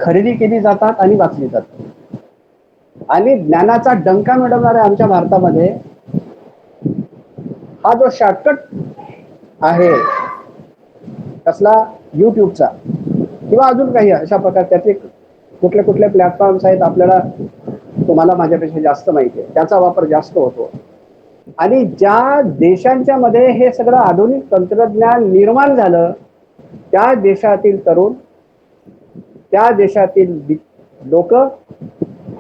खरेदी केली जातात आणि वाचली जातात. आणि ज्ञानाचा डंका मिळवणाऱ्या आमच्या भारतामध्ये हा जो शॉर्टकट आहे कसला, युट्यूबचा किंवा अजून काही अशा प्रकार, त्याचे कुठले कुठले प्लॅटफॉर्म्स आहेत आपल्याला, तुम्हाला माझ्यापेक्षा जास्त माहिती आहे, त्याचा वापर जास्त होतो. आणि ज्या देशांच्या मध्ये हे सगळं आधुनिक तंत्रज्ञान निर्माण झालं, त्या देशातील तरुण, त्या देशातील लोक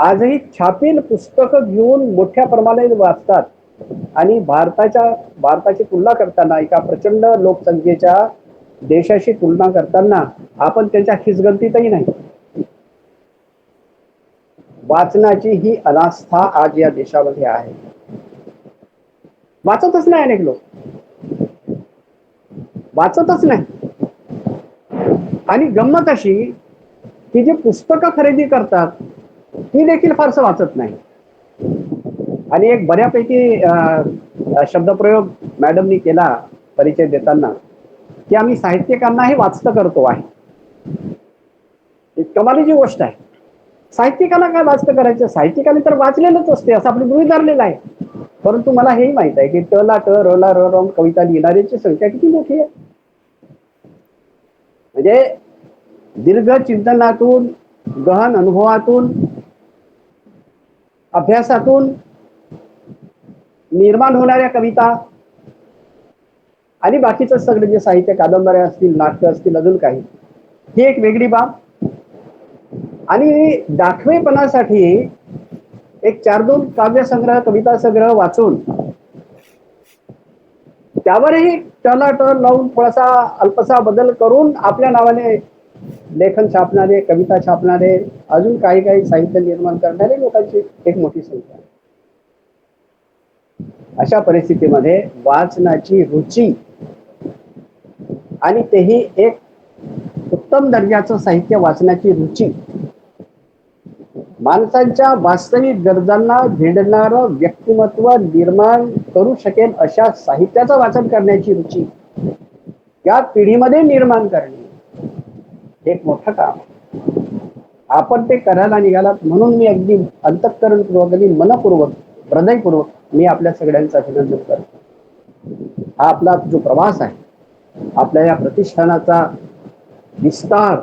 आजही छापील पुस्तकं घेऊन मोठ्या प्रमाणात वाचतात. आणि भारताची तुलना करताना, एका प्रचंड लोकसंख्येच्या देशाशी तुलना करताना आपण त्यांच्या खिसगंतीतही नाही. वाचनाची ही अनास्था आज या देशामध्ये आहे. वाचतच नाही, अनेक लोक वाचतच नाही. आणि गंमत अशी की जे पुस्तकं खरेदी करतात ती देखील फारसं वाचत नाही. आणि एक बऱ्यापैकी शब्दप्रयोग मॅडमनी केला परिचय देताना, की आम्ही साहित्यिकांना हे वाचतं करतो आहे. एक कमालीची गोष्ट आहे. साहित्यिकांना काय वाचतं करायचं? साहित्यिकांनी तर वाचलेलंच असते असं आपण गृहीत धरलेलं आहे. परंतु मला हेही माहित आहे की ट ला ट र ला र कविता लिहिणाऱ्यांची संख्या किती मोठी आहे. म्हणजे दीर्घ चिंतनातून, गहन अनुभवातून, अभ्यासातून निर्माण होणाऱ्या कविता आणि बाकीचं सगळं जे साहित्य, कादंबऱ्या असतील, नाटकं असतील, अजून काही, ही एक वेगळी बाब. आणि दाखवेपणासाठी एक 4-2 काव्यसंग्रह, कविता संग्रह वाचून त्यावरही टला ट लावून थोडासा अल्पसा बदल करून आपल्या नावाने लेखन छापणारे, कविता छापणारे, अजून काही काही साहित्य निर्माण करणारे लोकांची एक मोठी संख्या आहे. अशा परिस्थितीमध्ये वाचनाची रुची आणि तेही एक उत्तम दर्जाचं साहित्य वाचण्याची रुची, माणसांच्या वास्तविक गरजांना भिडणारं व्यक्तिमत्व निर्माण करू शकेल अशा साहित्याचं वाचन करण्याची रुची या पिढीमध्ये निर्माण करणे एक मोठं काम. आपण ते करायला निघालात म्हणून मी अगदी अंतःकरणपूर्वक, अगदी मनपूर्वक, हृदयपूर्वक मी आपल्या सगळ्यांचं अभिनंदन करतो. हा आपला जो प्रवास आहे, आपल्या या प्रतिष्ठानाचा विस्तार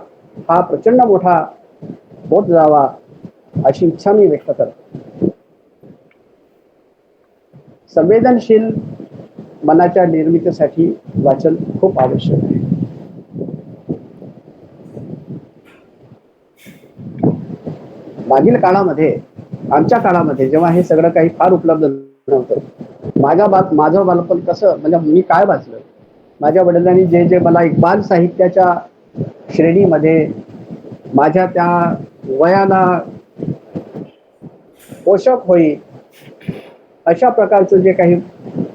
हा प्रचंड मोठा होत जावा अशी इच्छा मी व्यक्त करतो. संवेदनशील मनाच्या निर्मितीसाठी वाचन खूप आवश्यक आहे. मागील काळामध्ये, आमच्या काळामध्ये जेव्हा हे सगळं काही फार उपलब्ध नव्हतं, माझं बालपण कसं, म्हणजे मी काय वाचलं, माझ्या वडिलांनी जे जे मला एक बाल साहित्याच्या श्रेणीमध्ये माझ्या त्या वयाला पोषक होईल अशा प्रकारचं जे काही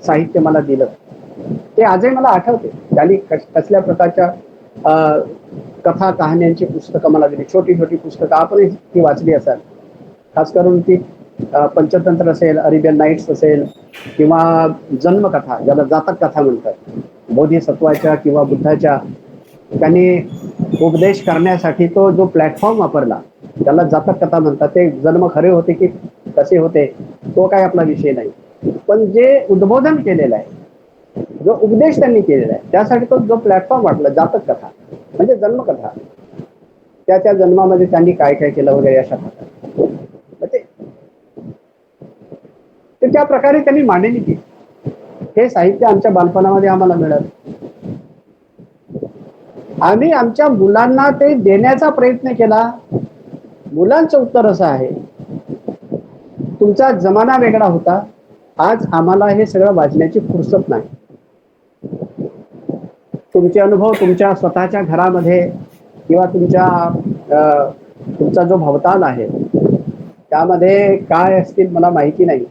साहित्य मला दिलं ते आजही मला आठवते. त्यांनी कसल्या प्रकारच्या कथा कहाण्यांची पुस्तकं मला दिली, छोटी छोटी पुस्तकं, आपणही ती वाचली असाल. खास करून ती पंचतंत्र असेल, अरेबियन नाईट्स असेल, किंवा जन्मकथा ज्याला जातक कथा म्हणतात, बोधिसत्वाच्या किंवा बुद्धाच्या त्यांनी उपदेश करण्यासाठी तो जो प्लॅटफॉर्म वापरला त्याला जातक कथा म्हणतात. ते जन्म खरे होते की कसे होते तो काय आपला विषय नाही, पण जे उद्बोधन केलेलं आहे, जो उपदेश त्यांनी केलेला आहे, त्यासाठी तो जो प्लॅटफॉर्म वाटला जातक कथा म्हणजे जन्मकथा, त्या जन्मामध्ये त्यांनी काय काय केलं वगैरे अशा कथा, तर त्या प्रकारे त्यांनी मांडणी केली. हे साहित्य आमच्या बालपणामध्ये आम्हाला मिळालं. आम्ही आमच्या मुलांना ते देण्याचा प्रयत्न केला. मुलांचं उत्तर असं आहे, तुमचा जमाना वेगळा होता, आज आम्हाला हे सगळं वाचण्याची फुरसत नाही. तुमचे अनुभव तुमच्या स्वतःच्या घरामध्ये किंवा तुमचा जो भवताल आहे त्यामध्ये काय असतील मला माहिती नाही,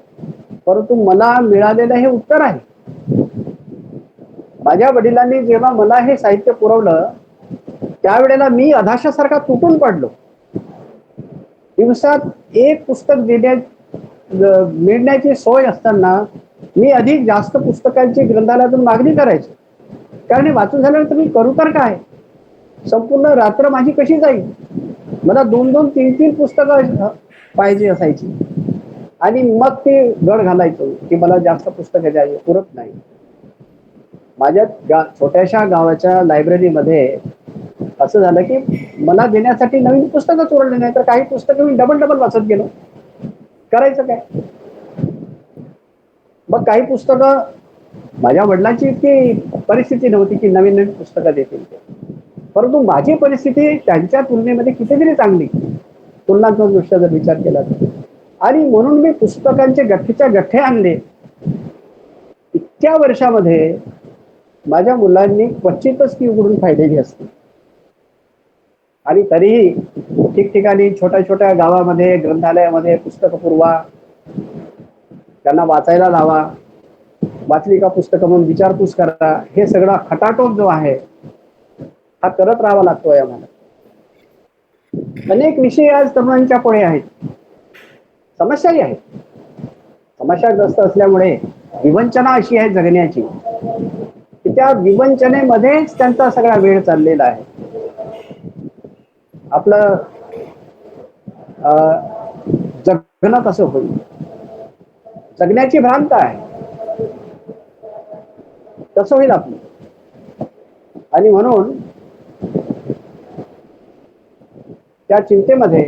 परंतु मला मिळालेलं हे उत्तर आहे. माझ्या वडिलांनी जेव्हा मला हे साहित्य पुरवलं त्यावेळेला मी अधाशासारखा तुटून पडलो. दिवसात एक पुस्तक मिळण्याची सोय असताना मी अधिक जास्त पुस्तकांची ग्रंथालयातून मागणी करायचो, कारण हे वाचून झाल्यानंतर मी करू तर काय, संपूर्ण रात्र माझी कशी जाईल. मला 2-2, 3-3 पुस्तकं पाहिजे असायची आणि मग ते गड घालायचो की मला जास्त पुस्तकं द्यावी, पुरत नाही. माझ्या छोट्याशा गावाच्या लायब्ररीमध्ये असं झालं की मला देण्यासाठी नवीन पुस्तकं उरले नाही, तर काही पुस्तकं मी डबल वाचत गेलो. करायचं काय. मग काही पुस्तकं, माझ्या वडिलांची इतकी परिस्थिती नव्हती की नवीन नवीन पुस्तकं देतील, परंतु माझी परिस्थिती त्यांच्या तुलनेमध्ये कितीतरी चांगली, तुलनात्मक दृष्ट्या जर विचार केला तर. आणि म्हणून मी पुस्तकांचे गठ्ठेच्या गठ्ठे आणले. इतक्या वर्षामध्ये माझ्या मुलांनी क्वचितच ती उघडून पाहिलेली असते. आणि तरीही ठिकठिकाणी छोट्या छोट्या गावामध्ये ग्रंथालयामध्ये पुस्तकं पुरवा, त्यांना वाचायला लावा, वाचली का पुस्तकं म्हणून विचारपूस करा, हे सगळा खटाटोप जो आहे हा करत राहावा लागतोय आम्हाला. अनेक विषय आज तरुणांच्या पुढे आहेत, समस्याही आहेत. समस्याग्रस्त असल्यामुळे विवंचना अशी आहे जगण्याची की त्या विवंचनेमध्येच त्यांचा सगळा वेळ चाललेला आहे. आपलं जगणं कसं होईल, जगण्याची भ्रांत आहे, कसं होईल आपलं. आणि म्हणून त्या चिंतेमध्ये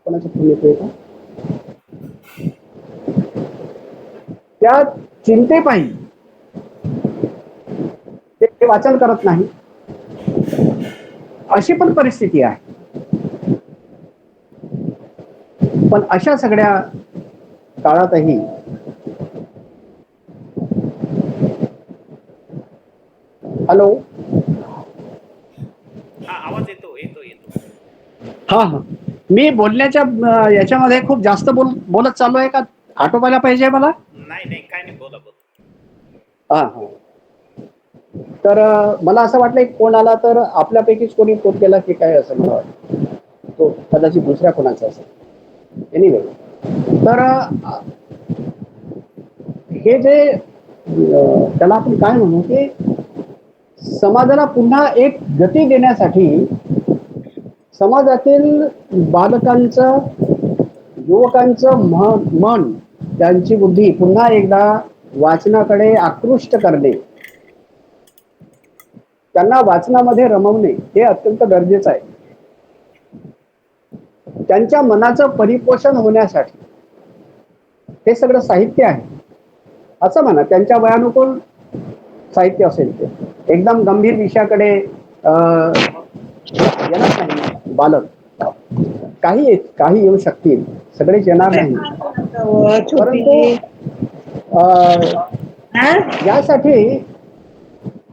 कोणाचा फोन येतोय का, त्या चिंतेपायी ते वाचन करत नाही, अशी पण परिस्थिती आहे. पण अशा सगळ्या काळातही हॅलो, हा आवाज येतो येतो येतो. हा हा, मी बोलण्याच्या याच्यामध्ये खूप जास्त बोलत चालू आहे का, आटोपायला पाहिजे मला? नाही नाही काय नाही, बोला बोला. हा हा. तर मला असं वाटलं की कोण आला तर आपल्यापैकीच कोणी फोन केला की काय असं मला वाटतं, तो कदाचित दुसऱ्या कोणाचा असेल. एनिवे, तर हे जे त्याला आपण काय म्हणू की समाजाला पुन्हा एक गती देण्यासाठी समाजातील बालकांचं, युवकांचं मन, त्यांची बुद्धी पुन्हा एकदा वाचनाकडे आकृष्ट करणे, त्यांना वाचनामध्ये रमवणे हे अत्यंत गरजेचं आहे. त्यांच्या मनाचं परिपोषण होण्यासाठी हे सगळं साहित्य आहे असं म्हणा. त्यांच्या वयानुकूल साहित्य असेल ते, एकदम गंभीर विषयाकडे येणार नाही बालक. काही येऊ शकतील, सगळेच येणार नाही, परंतु यासाठी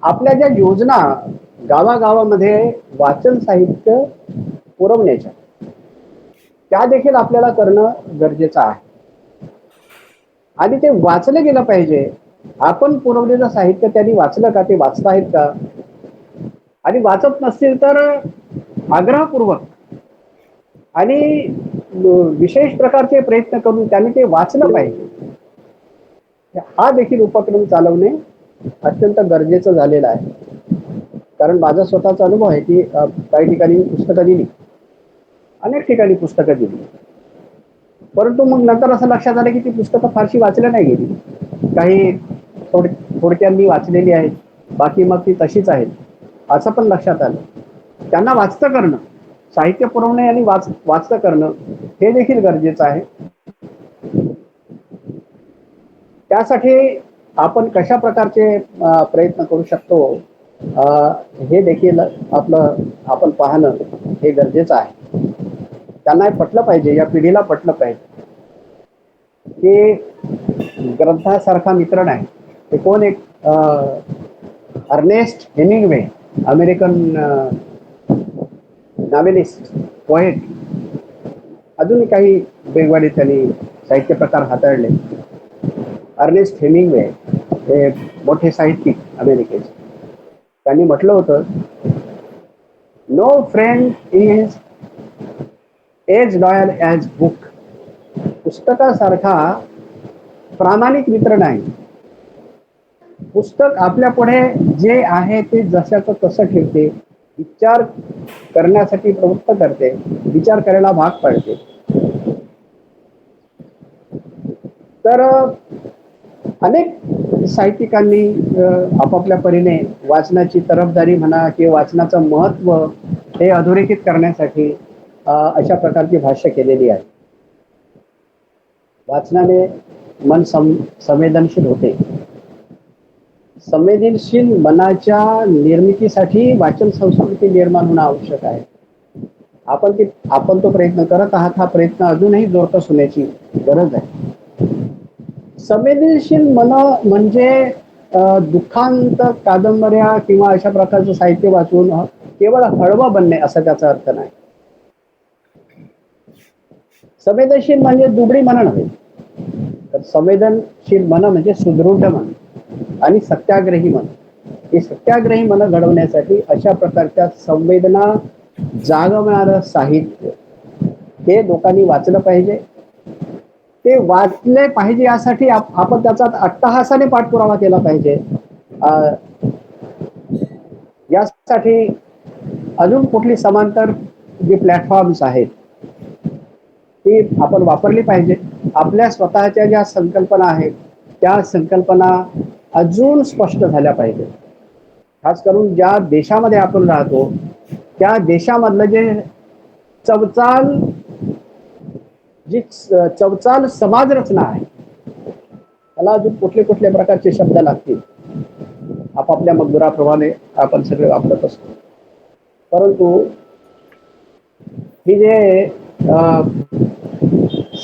आपल्या ज्या योजना गावागावामध्ये वाचन साहित्य पुरवण्याच्या, त्या देखील आपल्याला करणं गरजेचं आहे. आणि ते वाचलं गेलं पाहिजे. आपण पुरवलेलं साहित्य त्यांनी वाचलं का, ते वाचता आहेत का, आणि वाचत नसतील तर आग्रहपूर्वक आणि विशेष प्रकारचे प्रयत्न करून त्यांनी ते वाचलं पाहिजे. हा देखील उपक्रम चालवणे अत्यंत गरजेचं झालेलं आहे. कारण माझा स्वतःचा अनुभव आहे की काही ठिकाणी पुस्तकं दिली, अनेक ठिकाणी पुस्तकं दिली, परंतु मग नंतर असं लक्षात आलं की ती पुस्तकं फारशी वाचल्या नाही गेली. काही थोडक्यांनी वाचलेली आहेत, बाकी मग ती तशीच आहेत असं पण लक्षात आलं. त्यांना वाचतं करणं, साहित्य पुरवणे आणि वाचतं करणं हे देखील गरजेचं आहे. त्यासाठी आपण कशा प्रकारचे प्रयत्न करू शकतो हे देखील आपण पाहणं हे गरजेचं आहे. त्यांना पटलं पाहिजे, या पिढीला पटलं पाहिजे की ग्रंथासारखा मित्र नाही. ते कोण, एक Ernest Hemingway, American novelist, poet, अजूनही काही वेगवेगळे त्यांनी साहित्य प्रकार हाताळले. अर्नेस्ट हेमिंग्वे हे मोठे साहित्यिक अमेरिकेचे, त्यांनी म्हटलं होतं, no friend is as loyal as book. पुस्तकासारखा प्रामाणिक मित्र नाही. पुस्तक आपल्या पुढे जे आहे ते जशाचं तसं ठेवते, विचार करण्यासाठी प्रवृत्त करते, विचार करायला भाग पाडते. तर अनेक साहित्यिकांनी आपापल्या परीने वाचनाची तरफदारी म्हणा किंवा वाचनाचं महत्त्व हे अधोरेखित करण्यासाठी अशा प्रकारची भाष्य केलेली आहे. वाचनाने मन संवेदनशील होते. संवेदनशील मनाच्या निर्मितीसाठी वाचन संस्कृती निर्माण होणं आवश्यक आहे. आपण तो प्रयत्न करत आहात. हा प्रयत्न अजूनही जोरकस होण्याची गरज आहे. संवेदनशील मन म्हणजे दुःखांत कादंबऱ्या किंवा अशा प्रकारचं साहित्य वाचून केवळ हळवं बनणे असं त्याचा अर्थ नाही. संवेदनशील म्हणजे दुबळी मन नव्हे, तर संवेदनशील मन म्हणजे सुदृढ मन आणि सत्याग्रही मन. हे सत्याग्रही मन घडवण्यासाठी अशा प्रकारच्या संवेदना जागवणारं साहित्य हे लोकांनी वाचलं पाहिजे. ते वाचले पाहिजे यासाठी आपण त्याचा अट्टहासाने पाठपुरावा केला पाहिजे. यासाठी अजून कुठली समांतर जी प्लॅटफॉर्म्स आहेत ती आपण वापरली पाहिजे. आपल्या स्वतःच्या ज्या संकल्पना आहेत त्या संकल्पना अजून स्पष्ट झाल्या पाहिजे. खास करून ज्या देशामध्ये आपण राहतो त्या देशामधलं जे चवचाल जी चवचाल समाज रचना आहे त्याला अजून कुठले कुठले प्रकारचे शब्द लागतील आपापल्या मजदुराप्रमाणे आपण सगळे वापरत असतो. परंतु ही जे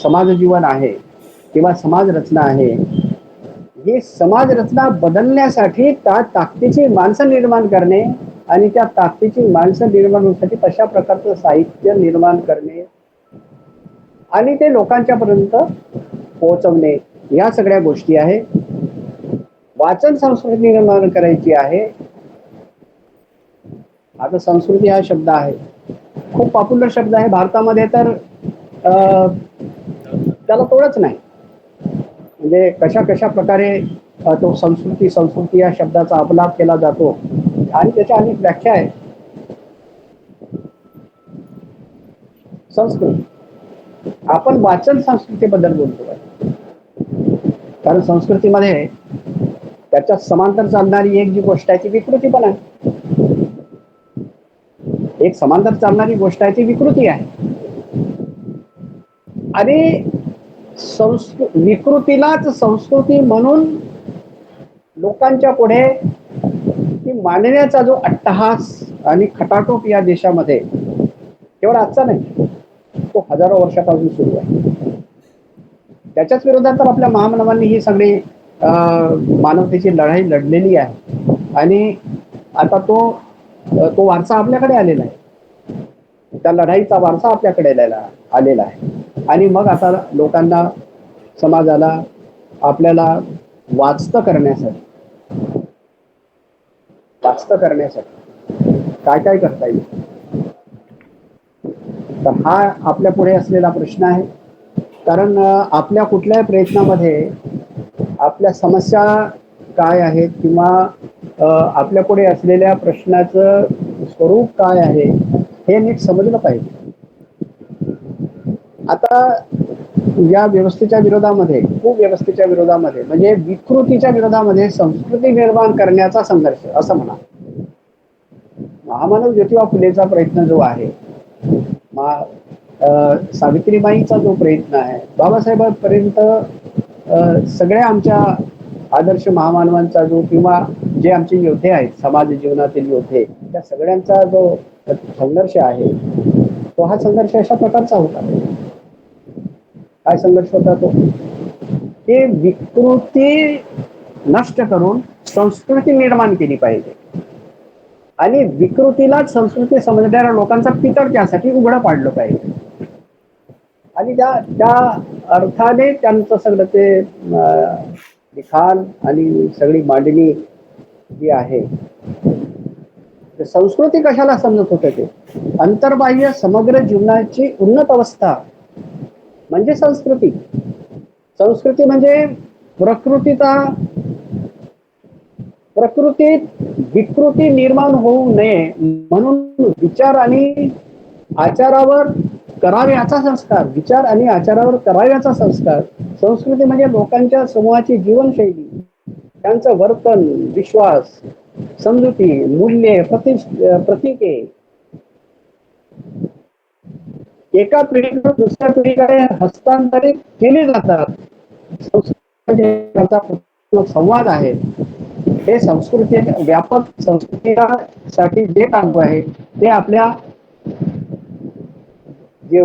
समाज जीवन आहे किंवा समाज रचना आहे ही समाज रचना बदलण्यासाठी त्या ताकदीची माणसं निर्माण करणे आणि त्या ताकदीची माणसं निर्माण होण्यासाठी तशा प्रकारचं साहित्य निर्माण करणे आणि ते लोकांच्या पर्यंत पोहोचवणे या सगळ्या गोष्टी आहे. वाचन संस्कृती निर्माण करायची आहे. आता संस्कृती हा शब्द आहे खूप पॉप्युलर शब्द आहे भारतामध्ये तर त्याला तोडच नाही. म्हणजे कशा कशा प्रकारे तो संस्कृती या शब्दाचा अपलाप केला जातो आणि त्याच्या अनेक व्याख्या आहेत. संस्कृती आपण वाचन संस्कृतीबद्दल बोलतो कारण संस्कृतीमध्ये त्याच्या समांतर चालणारी एक जी गोष्ट आहे ती विकृती पण आहे. एक समांतर चालणारी गोष्ट आहे ती विकृती आहे आणि विकृतीलाच संस्कृती म्हणून लोकांच्या पुढे ती मांडण्याचा जो अट्टहास आणि खटाटोप या देशामध्ये केवळ आजचा नाही तो हजारो वर्षापासून सुरू आहे. त्याच्याच विरोधात तर आपल्या महामानवांनी ही सगळी मानवतेची लढाई लढलेली आहे आणि आता तो वारसा आपल्याकडे आलेला आहे. त्या लढाईचा वारसा आपल्याकडे आलेला आहे आणि मग आता लोकांना समाजाला आपल्याला वाचतं करण्यासाठी काय काय करता येईल तर हा आपल्या पुढे असलेला प्रश्न आहे. कारण आपल्या कुठल्याही प्रयत्नामध्ये आपल्या समस्या काय आहेत किंवा आपल्या पुढे असलेल्या प्रश्नाचं स्वरूप काय आहे हे नीट समजलं पाहिजे. आता या व्यवस्थेच्या विरोधामध्ये कुव्यवस्थेच्या विरोधामध्ये म्हणजे विकृतीच्या विरोधामध्ये संस्कृती निर्माण करण्याचा संघर्ष असं म्हणा. महामानव ज्योतिबा फुलेचा प्रयत्न जो आहे सावित्रीबाईंचा जो प्रयत्न आहे बाबासाहेबांपर्यंत सगळ्या आमच्या आदर्श महामानवांचा जो किंवा जे आमचे योद्धे आहेत समाज जीवनातील योद्धे त्या सगळ्यांचा जो संघर्ष आहे तो हा संघर्ष अशा प्रकारचा होता. काय संघर्ष होता तो की विकृती नष्ट करून संस्कृती निर्माण केली पाहिजे आणि विकृतीलाच संस्कृती समजणाऱ्या लोकांचा पितर त्यासाठी उघडं पाडलं पाहिजे आणि त्या अर्थाने त्यांचं सगळं ते लिखाण आणि सगळी मांडणी जी आहे संस्कृती कशाला समजत होते ते अंतर्बाह्य समग्र जीवनाची उन्नत अवस्था म्हणजे संस्कृती. संस्कृती म्हणजे प्रकृतीत विकृती निर्माण होऊ नये म्हणून विचार आणि आचारावर कराव्याचा संस्कार. संस्कृती म्हणजे लोकांच्या समूहाची जीवनशैली त्यांचं वर्तन विश्वास समजुती मूल्ये प्रतीके एका पिढीकडून दुसऱ्या पिढीकडे हस्तांतरित केली जातात. संस्कृती संवाद आहे. हे संस्कृती व्यापक संस्कृतीसाठी जे लागू आहे ते आपल्या जे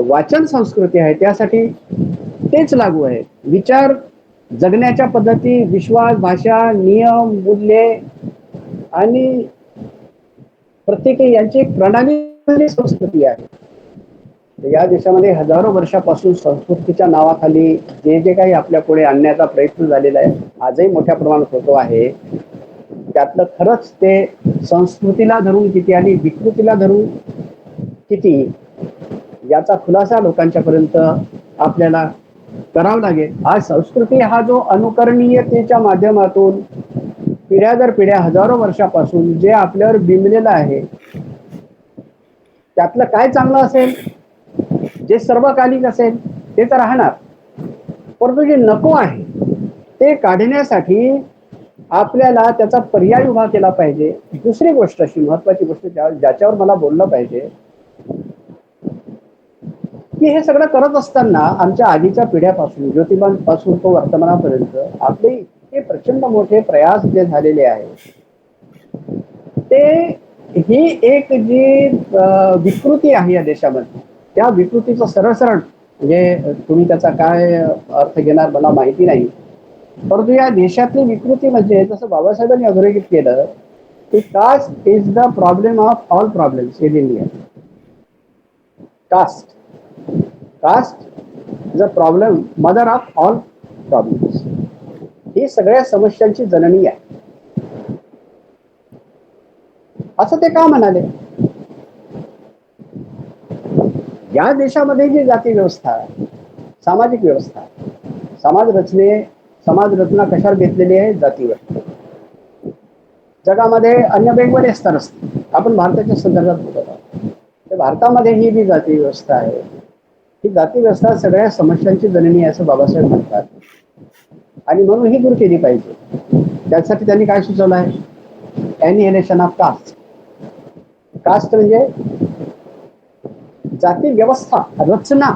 वाचन संस्कृती आहे त्यासाठी तेच लागू आहे. विचार जगण्याच्या पद्धती विश्वास भाषा नियम मूल्ये आणि प्रत्येकी यांची एक प्रणाली संस्कृती आहे. या देशामध्ये हजारो वर्षापासून संस्कृतीच्या नावाखाली जे जे काही आपल्या पुढे आणण्याचा प्रयत्न झालेला आहे आजही मोठ्या प्रमाणात होतो आहे. त्यातलं खरंच ते संस्कृतीला धरून किती आणि विकृतीला धरून किती याचा खुलासा लोकांच्या पर्यंत आपल्याला करावं लागेल. आज संस्कृती हा जो अनुकरणीयतेच्या माध्यमातून पिढ्या दर पिढ्या हजारो वर्षापासून जे आपल्यावर बिंबलेलं आहे, त्यातलं काय चांगलं असेल, जे सर्वकालिक असेल ते तर राहणार, परंतु जे नको आहे ते काढण्यासाठी आपल्याला त्याचा पर्याय उभा केला पाहिजे. दुसरी गोष्ट, अशी महत्वाची गोष्ट ज्याच्यावर मला बोललं पाहिजे, की हे सगळं करत असताना आमच्या आधीच्या पिढ्यापासून ज्योतिबांपासून तो वर्तमानापर्यंत आपले इतके प्रचंड मोठे प्रयास जे झालेले आहेत, ते ही एक जी विकृती आहे या देशामध्ये, त्या विकृतीचं सरळ सरळ म्हणजे तुम्ही त्याचा काय अर्थ घेणार मला माहिती नाही, परंतु या देशातली विकृती म्हणजे जसं बाबासाहेबांनी अधोरेखित केलं की caste is the problem of all problems in India. Caste is a problem, mother of all problems. ही सगळ्या समस्यांची जननी आहे, असं ते का म्हणाले. या देशामध्ये जी जाती व्यवस्था, सामाजिक व्यवस्था, समाज रचना कशावर घेतलेली आहे, जातीवर. जगामध्ये अन्य वेगवेगळे स्तर असते, आपण भारताच्या संदर्भात बोलत आहोत. तर भारतामध्ये ही जी जाती व्यवस्था आहे, ही जाती व्यवस्था सगळ्या समस्यांची जननी आहे असं बाबासाहेब म्हणतात, आणि म्हणून ही दूर केली पाहिजे. त्यासाठी त्यांनी काय सुचवलं आहे, एनिहिलेशन ऑफ कास्ट. कास्ट म्हणजे जाती व्यवस्था, रचना.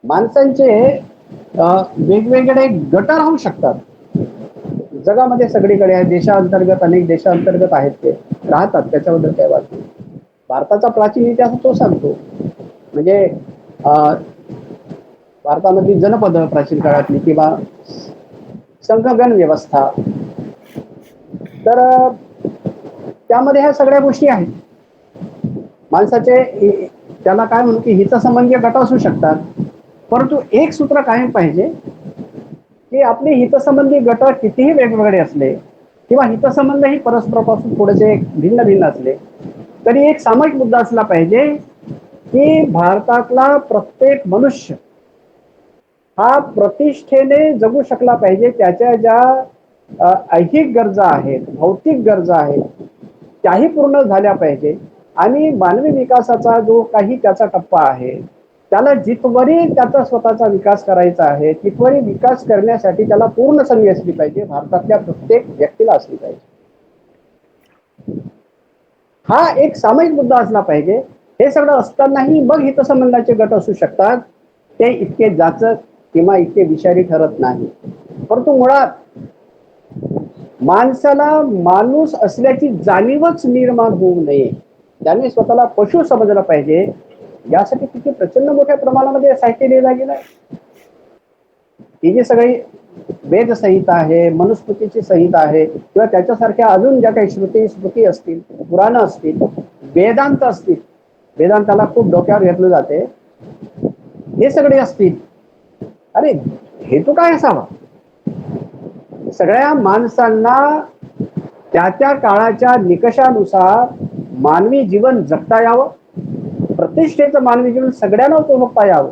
माणसांचे वेगवेगळे गट राहू शकतात जगामध्ये, सगळीकडे आहे. देशांतर्गत अनेक देशांतर्गत आहेत, ते राहतात, त्याच्याबद्दल काय वाद नाही. भारताचा प्राचीन इतिहास तो सांगतो. म्हणजे भारतामधली जनपद प्राचीन काळातली किंवा संघगण व्यवस्था, तर त्यामध्ये ह्या सगळ्या गोष्टी आहेत. माणसाचे त्याला काय म्हणू की हितसंबंधी गट असू शकतात, परंतु एक सूत्र कायम पाहिजे की आपले हितसंबंधी गट कितीही वेगवेगळे असले किंवा हितसंबंधही परस्परापासून थोडेसे भिन्न भिन्न असले, तरी एक सामायिक मुद्दा असला पाहिजे की भारतातला प्रत्येक मनुष्य हा प्रतिष्ठेने जगू शकला पाहिजे. त्याच्या ज्या ऐहिक गरजा आहेत, भौतिक गरजा आहेत, त्याही पूर्ण झाल्या पाहिजे. आणि मानवी विकासाचा जो काही त्याचा टप्पा आहे, त्याला जिथवरी त्याचा स्वतःचा विकास करायचा आहे, तिथवरी विकास करण्यासाठी त्याला पूर्ण संधी असली पाहिजे, भारतातल्या प्रत्येक व्यक्तीला असली पाहिजे. हा एक सामायिक मुद्दा असला पाहिजे. हे सगळं असतानाही मग हितसंबंधाचे गट असू शकतात, ते इतके जाचक किंवा इतके विषारी ठरत नाही. परंतु मुळात माणसाला माणूस असल्याची जाणीवच निर्माण होऊ नये, त्याने स्वतःला पशु समजलं पाहिजे. यासाठी किती प्रचंड मोठ्या प्रमाणामध्ये साहित्य लिहिलं गेलं आहे. ही जी सगळी वेद संहिता आहे, मनुस्मृतीची संहिता आहे, किंवा त्याच्यासारख्या अजून ज्या काही स्मृती असतील, पुराणं असतील, वेदांत असतील, वेदांताला खूप डोक्यावर घेतलं जाते, हे सगळे असतील. अरे हेतू काय असावा, सगळ्या माणसांना त्या त्या काळाच्या निकषानुसार मानवी जीवन जगता यावं, प्रतिष्ठेचं मानवी जीवन सगळ्यांना उपभोगता यावं.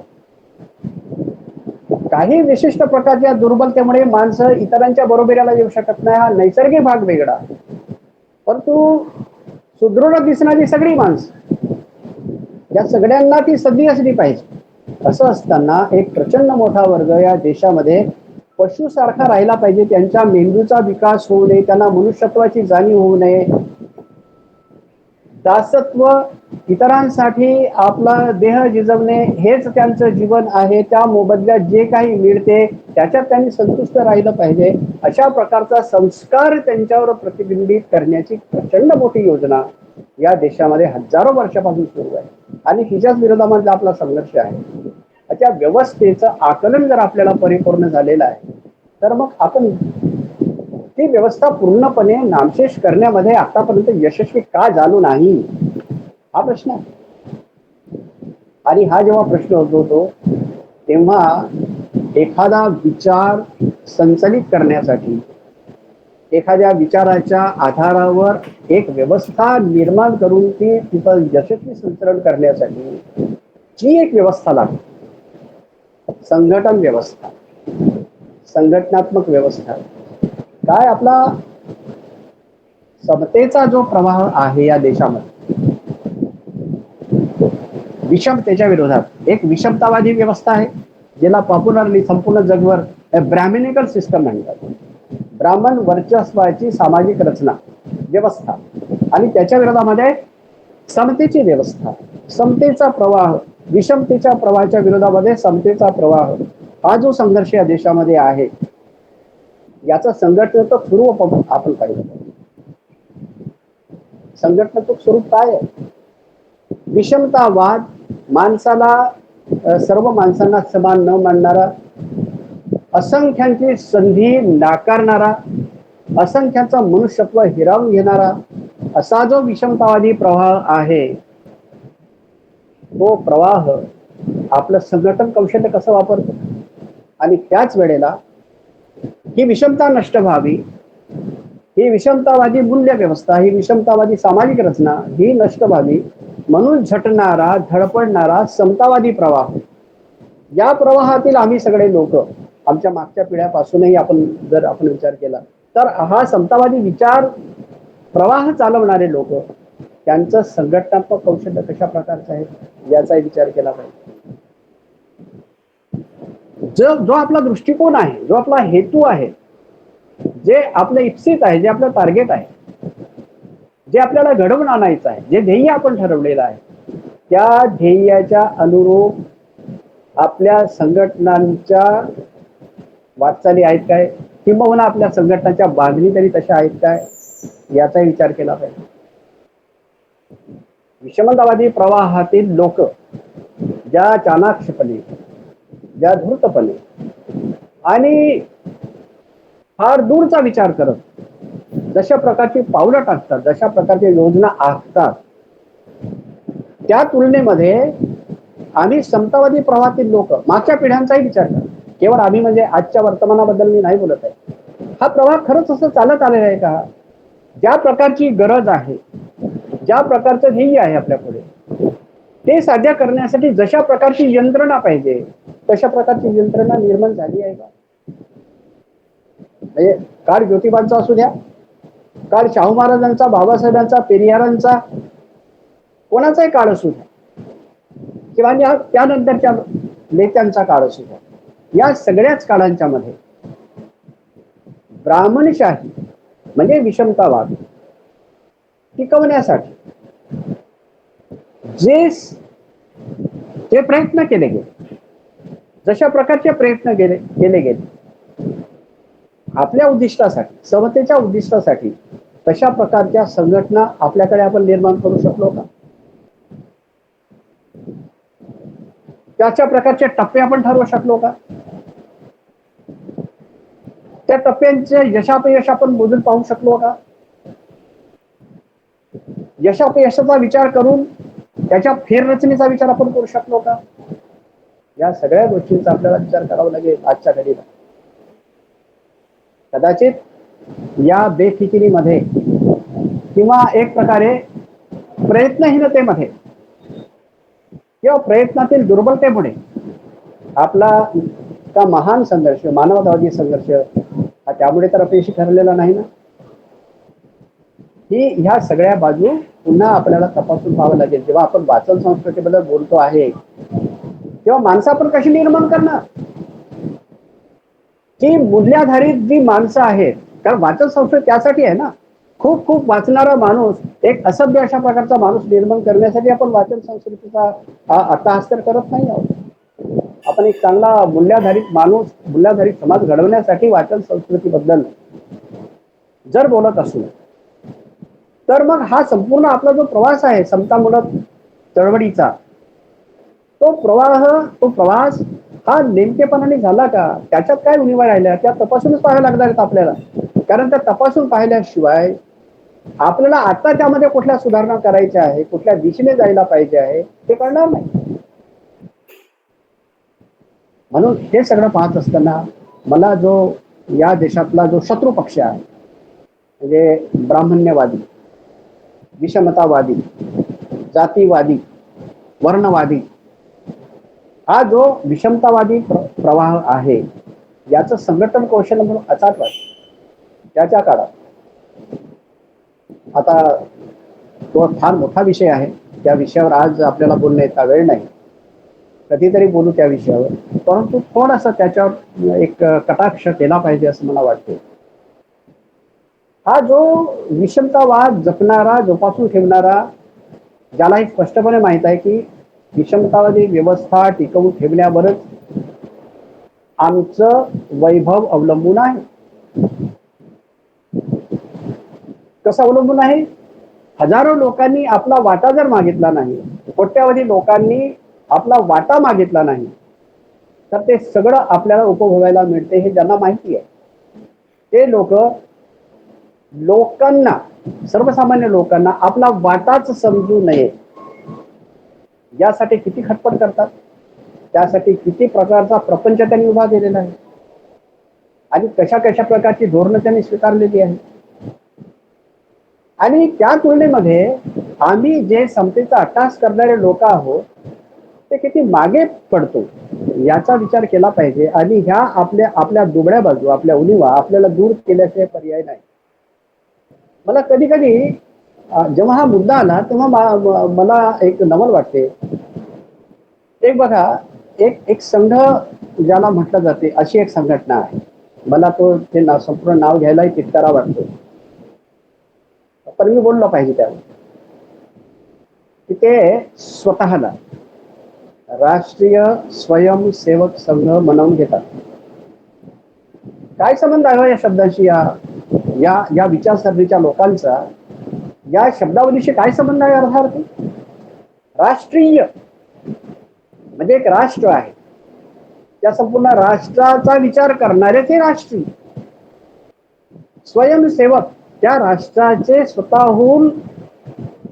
काही विशिष्ट प्रकारच्या दुर्बलतेमुळे माणसं इतरांच्या बरोबरीला येऊ शकत नाही, हा नैसर्गिक भाग वेगळा. परंतु सुदृढ दिसणारी सगळी माणसं, या सगळ्यांना ती संधी असली पाहिजे. असं असताना एक प्रचंड मोठा वर्ग या देशामध्ये पशुसारखा राहिला पाहिजे. त्यांच्या मेंदूचा विकास होऊ नये, त्यांना मनुष्यत्वाची जाणीव होऊ नये. दासत्व, इतरांसाठी आपला देह झिजवणे हेच त्यांचं जीवन आहे. त्या मोबदल्यात जे काही मिळते त्याच्यात त्यांनी संतुष्ट राहिलं पाहिजे. अशा प्रकारचा संस्कार त्यांच्यावर प्रतिबिंबित करण्याची प्रचंड मोठी योजना या देशामध्ये हजारो वर्षापासून सुरू आहे, आणि तिच्याच विरोधामध्ये आपला संघर्ष आहे. त्या व्यवस्थेचं आकलन जर आपल्याला परिपूर्ण झालेलं आहे, तर मग आपण ती व्यवस्था पूर्णपणे नामशेष करण्यामध्ये आतापर्यंत यशस्वी का झालो नाही, हा प्रश्न आहे. आणि हा जेव्हा प्रश्न उद्भवतो तेव्हा एखादा विचार संचलित करण्यासाठी, एखाद्या विचाराच्या आधारावर एक व्यवस्था निर्माण करून ती तिथं यशस्वी संचलन करण्यासाठी जी एक व्यवस्था लागते, संघटन व्यवस्था, संघटनात्मक व्यवस्था, काय आपला समतेचा जो प्रवाह आहे या देशामध्ये, विषमतेच्या विरोधात एक विषमतावादी व्यवस्था आहे, ज्याला पॉप्युलरली संपूर्ण जगभर ब्राह्मणिकल सिस्टम म्हणतात. ब्राह्मण वर्चस्वाची सामाजिक रचना व्यवस्था, आणि त्याच्या विरोधामध्ये समतेची व्यवस्था, समतेचा प्रवाह, विषमतेच्या प्रवाहाच्या विरोधामध्ये समतेचा प्रवाह, हा जो संघर्ष या देशामध्ये आहे, याचं संघटनात्मक स्वरूप आपण पाहिलं. संघटनात्मक स्वरूप काय आहे? विषमतावाद माणसाला, सर्व माणसांना समान न मानणारा, असंख्यांची संधी नाकारणारा, असंख्यांचं मनुष्यत्व हिरावून घेणारा असा जो विषमतावादी प्रवाह आहे, तो प्रवाह आपलं संघटन कौशल्य कसं वापरतो, आणि त्याच वेळेला ही विषमता नष्ट व्हावी, ही विषमतावादी मूल्य व्यवस्था, ही विषमतावादी सामाजिक रचना ही नष्ट व्हावी म्हणून झटणारा, धडपडणारा समतावादी प्रवाह, या प्रवाहातील आम्ही सगळे लोक, आमच्या मागच्या पिढ्यापासूनही जर आपण विचार केला तर हा समतावादी विचार प्रवाह चालवणारे लोक, त्यांचं संघटनात्मक कौशल्य कशा प्रकारचं आहे याचा विचार केला पाहिजे. जो आपला दृष्टिकोन आहे, जो आपला हेतू आहे, जे आपलं इप्सित आहे, जे आपलं टार्गेट आहे, जे आपल्याला घडवून आणायचं आहे, जे ध्येय आपण ठरवलेलं आहे, त्या ध्येयाच्या अनुरूप आपल्या संघटनांच्या वाटचाली आहेत काय, किंबहुना आपल्या संघटनाच्या बांधणी तरी तशा आहेत काय, याचा विचार केला पाहिजे. विषमतावादी प्रवाहातील लोक ज्या चाणाक्षपणे, ज्या धूर्तपणे आणि फार दूरचा विचार करत जशा प्रकारची पावलं टाकतात, जशा प्रकारच्या योजना आखतात, त्या तुलनेमध्ये आम्ही समतावादी प्रवाहातील लोक, मागच्या पिढ्यांचाही विचार करा, केवळ आम्ही म्हणजे आजच्या वर्तमानाबद्दल मी नाही बोलत आहे, हा प्रवाह खरंच असं चालत आलेला आहे का? ज्या प्रकारची गरज आहे, ज्या प्रकारचं ध्येय आहे आपल्यापुढे, ते साध्य करण्यासाठी जशा प्रकारची यंत्रणा पाहिजे तशा प्रकारची यंत्रणा निर्माण झाली आहे का? म्हणजे काळ ज्योतिबांचा असू द्या, काळ शाहू महाराजांचा, बाबासाहेबांचा, पेरियारांचा, कोणाचाही काळ असू द्या, किंवा त्यानंतरच्या नेत्यांचा काळ असू द्या, या सगळ्याच काळांच्या मध्ये ब्राह्मणशाही म्हणजे विषमतावाद टिकवण्यासाठी जे प्रयत्न केले गेले, जशा प्रकारचे प्रयत्न केले गेले आपल्या उद्दिष्टासाठी, समतेच्या उद्दिष्टासाठी, तशा प्रकारच्या संघटना आपल्याकडे आपण निर्माण करू शकलो का? त्याच्या प्रकारचे टप्पे आपण ठरवू शकलो का? त्या टप्प्यांचे यशापयश आपण मोजून पाहू शकलो का? यशापयशाचा विचार करून त्याच्या फेररचनेचा विचार आपण करू शकलो का? या सगळ्या गोष्टींचा आपल्याला विचार करावा लागेल आजच्या घडीला. कदाचित या बेफिकिरीमध्ये किंवा एक प्रकारे प्रयत्नहीनतेमध्ये किंवा प्रयत्नातील दुर्बलतेमुळे आपला का महान संघर्ष, मानवतावादी संघर्ष हा त्यामुळे तर अपयशी ठरलेला नाही ना. ही ह्या सगळ्या बाजू पुन्हा आपल्याला तपासून पाहावं लागेल. जेव्हा आपण वाचन संस्कृतीबद्दल बोलतो आहे तेव्हा माणसं आपण कशी निर्माण करणार, की मूल्याधारित जी माणसं आहेत, कारण वाचन संस्कृती त्यासाठी आहे ना. खूप खूप वाचणारा माणूस, एक असभ्य अशा प्रकारचा माणूस निर्माण करण्यासाठी आपण वाचन संस्कृतीचा अट्टहास तर करत नाही आहोत. आपण एक चांगला मूल्याधारित माणूस, मूल्याधारित समाज घडवण्यासाठी वाचन संस्कृतीबद्दल जर बोलत असू तर मग हा संपूर्ण आपला जो प्रवास आहे समतामूलक चळवळीचा, तो प्रवास हा नेमकेपणाने झाला का, त्याच्यात काय उणिवा राहिल्या त्या तपासूनच पाहाव्या लागणार आहेत आपल्याला. कारण त्या तपासून पाहिल्याशिवाय आपल्याला आता त्यामध्ये कुठल्या सुधारणा करायच्या आहे, कुठल्या दिशेने जायला पाहिजे आहे ते कळणार नाही. म्हणून हे सगळं पाहत असताना मला जो या देशातला जो शत्रू पक्ष आहे, म्हणजे ब्राह्मण्यवादी, विषमतावादी, जातीवादी, वर्णवादी, हा जो विषमतावादी प्रवाह आहे याचं संघटन कौशल्य म्हणून अचाट वाटतं त्याच्या काळात. आता तो फार मोठा विषय आहे, त्या विषयावर आज आपल्याला बोलण्याचा वेळ नाही, कधीतरी बोलू त्या विषयावर. परंतु थोडासा त्याच्यावर एक कटाक्ष केला पाहिजे असं मला वाटते. हा जो विषमतावाद जपणारा, जोपासून ठेवणारा, ज्याला हे स्पष्टपणे माहित आहे की विषमतावादी व्यवस्था टिकवून ठेवण्यावरच आमचं वैभव अवलंबून आहे. कसं अवलंबून आहे? हजारो लोकांनी आपला वाटा जर मागितला नाही, कोट्यावधी लोकांनी आपला वाटा मागितला नाही, तर ते सगळं आपल्याला उपभोगायला मिळते हे ज्यांना माहिती आहे. ते लोकांना, सर्वसामान्य लोकांना आपला वाटाच समजू नये यासाठी किती खटपट करतात, त्यासाठी किती प्रकारचा प्रपंच त्यांनी उभा केलेला आहे आणि कशा कशा प्रकारची धोरणं त्यांनी स्वीकारलेली आहे. आणि त्या तुलनेमध्ये आम्ही जे समतेचा अट्टहास करणारे लोक आहोत ते किती मागे पडतो याचा विचार केला पाहिजे. आणि ह्या आपल्या दुबळ्या बाजू, आपल्या उणिवा आपल्याला दूर केल्याशिवाय पर्याय नाही. मला कधी कधी जेव्हा हा मुद्दा आला तेव्हा मला एक नवल वाटते. एक बघा, एक संघ ज्याला म्हटलं जाते अशी एक संघटना आहे, मला तो ते संपूर्ण नाव घ्यायलाही तिटकारा वाटतो, पण मी बोललो पाहिजे त्यावर, की ते स्वतःला राष्ट्रीय स्वयंसेवक संघ म्हणवून घेतात. काय संबंध आहे या शब्दाशी? या विचारसरणीच्या लोकांचा या शब्दावलीशी काय संबंध आहे? अर्थार्थी राष्ट्रीय म्हणजे एक राष्ट्र आहे, त्या संपूर्ण राष्ट्राचा विचार करणारे ते राष्ट्रीय. स्वयंसेवक त्या राष्ट्राचे स्वतःहून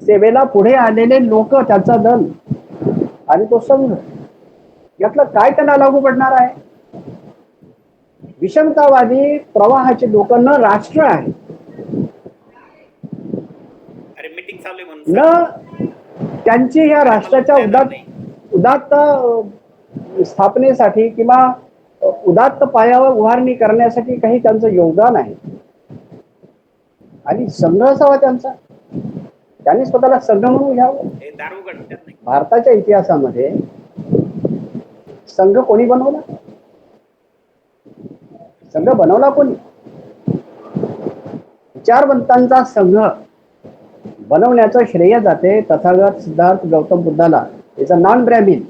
सेवेला पुढे आलेले लोक, त्याचा दल आणि तो संघ, यातलं काय त्यांना लागू पडणार आहे? विषमतावादी प्रवाहाचे लोक न राष्ट्र आहे, अरे मीटिंग चालू आहे म्हणून न त्यांची या राष्ट्राच्या उदात्त स्थापनेसाठी किंवा उदात्त पायावर उभारणी करण्यासाठी काही त्यांचं योगदान आहे. आणि संघ असावा त्यांचा, त्यांनी स्वतःला संघ म्हणून घ्यावं. भारताच्या इतिहासामध्ये संघ कोणी बनवला? संघ बनवला कोणी? विचारवंतांचा संघ बनवण्याचं श्रेय जाते तथागत सिद्धार्थ गौतम बुद्धाला. Is a non Brahmin.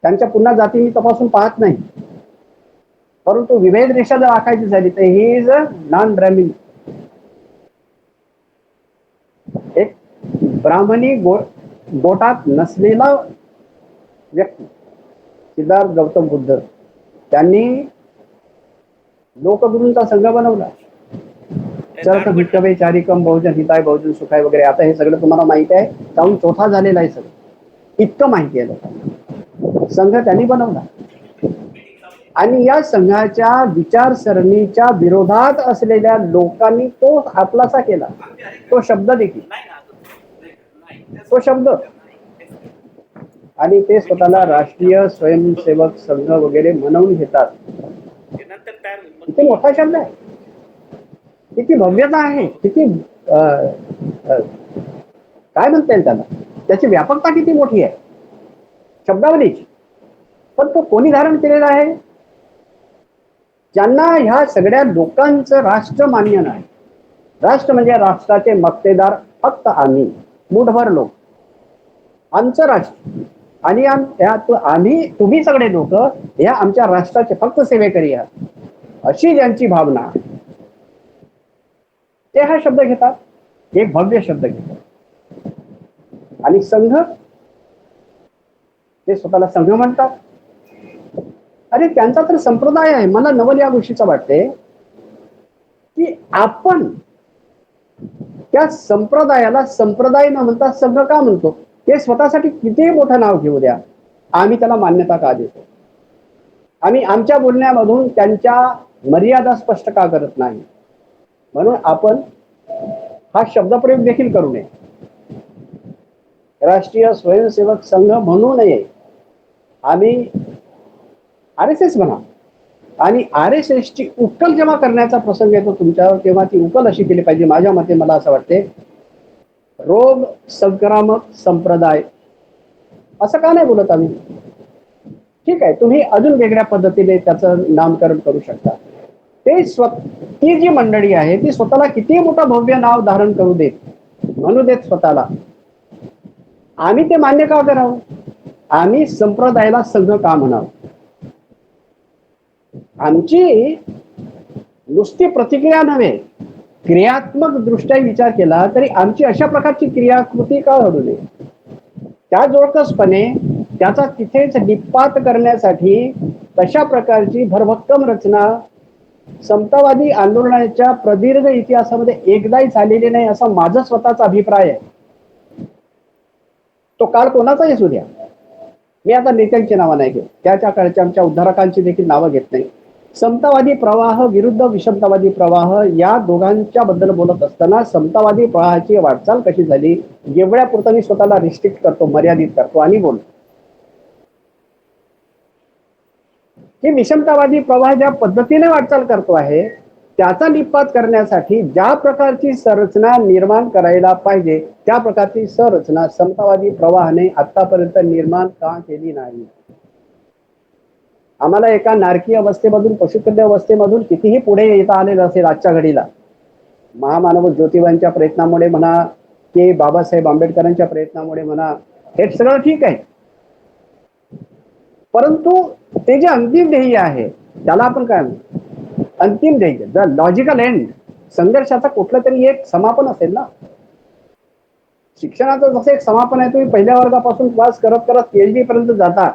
त्यांच्या पुन्हा जाती मी तपासून पाहत नाही, परंतु विभेद रेषा जर आखायची झाली तर ही इज अ नॉन ब्रॅह्मिन. एक ब्राह्मणी गोटात नसलेला व्यक्ती सिद्धार्थ गौतम बुद्ध, त्यांनी लोकगुरूंचा संघ बनवला. चरक भिक्खवे चारिकम बहुजन हिताय बहुजन सुखाय वगैरे. आता हे सगळं तुम्हाला माहिती आहे, जाऊन चौथा झालेला आहे सगळं, इतकं माहिती आहे लोकांना. संघ त्यांनी बनवला आणि या संघाच्या विचारसरणीच्या विरोधात असलेल्या लोकांनी तो आपलासा केला. तो शब्द देखील, तो शब्द, आणि ते स्वतःला राष्ट्रीय स्वयंसेवक संघ वगैरे म्हणवून घेतात. किती मोठा शब्द आहे, किती भव्यता आहे, किती काय म्हणता येईल त्याला, त्याची व्यापकता किती मोठी आहे शब्दावलीची. पण तो कोणी धारण केलेला आहे? ज्यांना ह्या सगळ्या लोकांचं राष्ट्र मान्य नाही. राष्ट्र म्हणजे राष्ट्राचे मक्तेदार फक्त आम्ही, मुठभर लोक, आमचं राष्ट्र. आणि आम्ही, तुम्ही सगळे लोक या आमच्या राष्ट्राचे फक्त सेवेकरी आहात, अशी ज्यांची भावना, ते हा शब्द घेतात, एक भव्य शब्द घेतात. आणि संघ, ते स्वतःला संघ म्हणतात. अरे त्यांचा तर संप्रदाय आहे. मला नवल या गोष्टीचं वाटते की आपण त्या संप्रदायाला संप्रदाय न म्हणता संघ का म्हणतो? ते स्वतःसाठी किती मोठं नाव घेऊ द्या, आम्ही त्याला मान्यता का देतो? आम्ही आमच्या बोलण्यामधून त्यांच्या मर्यादा स्पष्ट का करत नाही? म्हणून आपण हा शब्दप्रयोग देखील करू नये. राष्ट्रीय स्वयंसेवक संघ म्हणू नये. आम्ही RSS म्हणा, आणि RSS ची उकल जेव्हा करण्याचा प्रसंग येतो तुमच्यावर, तेव्हा ती उकल अशी केली पाहिजे. माझ्या मते मला असं वाटते, रोग संक्रामक संप्रदाय असं का नाही बोलत आम्ही? ठीक आहे, तुम्ही अजून वेगळ्या पद्धतीने त्याचं नामकरण करू शकता. ती जी मंडळी आहे ती स्वतःला किती मोठं भव्य नाव धारण करू देत, म्हणू देत स्वतःला, आम्ही ते मान्य का करावं? आम्ही संप्रदायाला संघ का म्हणावं? आमची नुसती प्रतिक्रिया नव्हे, क्रियात्मक दृष्ट्या विचार केला तरी आमची अशा प्रकारची क्रियाकृती का घडू नये? त्या जोरकसपणे त्याचा तिथेच निपात करण्यासाठी तशा प्रकारची भरभक्कम रचना समतावादी आंदोलनाच्या प्रदीर्घ इतिहासामध्ये एकदाही झालेली नाही, असा माझा स्वतःचा अभिप्राय आहे. तो काळ कोणाचाही असू द्या. मी आता नेत्यांची नावं नाही घेत, त्याच्या काळच्या आमच्या उद्धारकांची देखील नावं घेत नाही. समतावादी प्रवाह विरुद्ध विषमतावादी प्रवाह या दोघांच्या बद्दल बोलत असताना समतावादी प्रवाहाची वाटचाल कशी झाली एवढ्यापुरतं मी स्वतःला रिस्ट्रिक्ट करतो, मर्यादित करतो आणि बोलतो की विषमतावादी प्रवाह ज्या पद्धतीने वाटचाल करतो आहे त्याचा निपात करण्यासाठी ज्या प्रकारची संरचना निर्माण करायला पाहिजे त्या प्रकारची संरचना समतावादी प्रवाहाने आतापर्यंत निर्माण का केली नाही? आम्हाला एका नारकीय अवस्थेमधून पशुकन्या अवस्थेमधून कितीही पुढे येता आलेलं असेल आजच्या घडीला, महामानव ज्योतिबांच्या प्रयत्नामुळे म्हणा की बाबासाहेब आंबेडकरांच्या प्रयत्नामुळे म्हणा, हे सगळं ठीक आहे. परंतु ते जे अंतिम ध्येय आहे त्याला आपण काय म्हणतो? अंतिम ध्येय, द लॉजिकल एंड, संघर्षाचा कुठलं तरी एक समापन असेल ना. शिक्षणाचं जसं एक समापन आहे, तुम्ही पहिल्या वर्गापासून क्लास करत करत PhD पर्यंत जाता.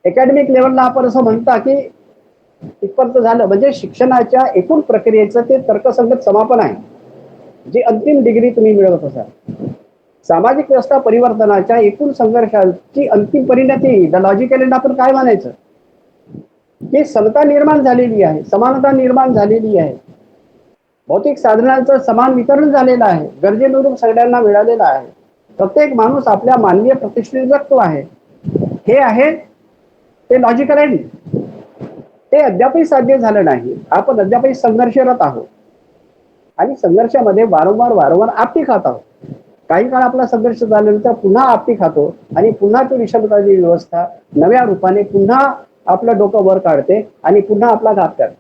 अकॅडमिक लेवलला आपण असं म्हणता की इथपर्यंत झालं म्हणजे शिक्षणाच्या एकूण प्रक्रियेचं ते तर्कसंगत समापन आहे, जी अंतिम डिग्री तुम्ही मिळवत असाल. सामाजिक व्यवस्था परिवर्तनाच्या एकूण संघर्षाची अंतिम परिणती, द लॉजिकल एंड, आपण काय म्हणायचं? की समता निर्माण झालेली आहे, समानता निर्माण झालेली आहे, भौतिक साधनांचं समान वितरण झालेलं आहे, गरजेनुरूप सगळ्यांना मिळालेलं आहे, प्रत्येक माणूस आपल्या मानवीय प्रतिष्ठेने जगतो आहे. हे आहे ते लॉजिकल एंड. ते अद्यापही साध्य झालं नाही. आपण अद्यापही संघर्षरत आहोत आणि संघर्षामध्ये वारंवार आपटी खात आहोत. काही काळ आपला संघर्ष झाल्यानंतर पुन्हा आपटी खातो आणि पुन्हा ती विषमताची व्यवस्था नव्या रूपाने पुन्हा आपलं डोकं वर काढते आणि पुन्हा आपला घात करते.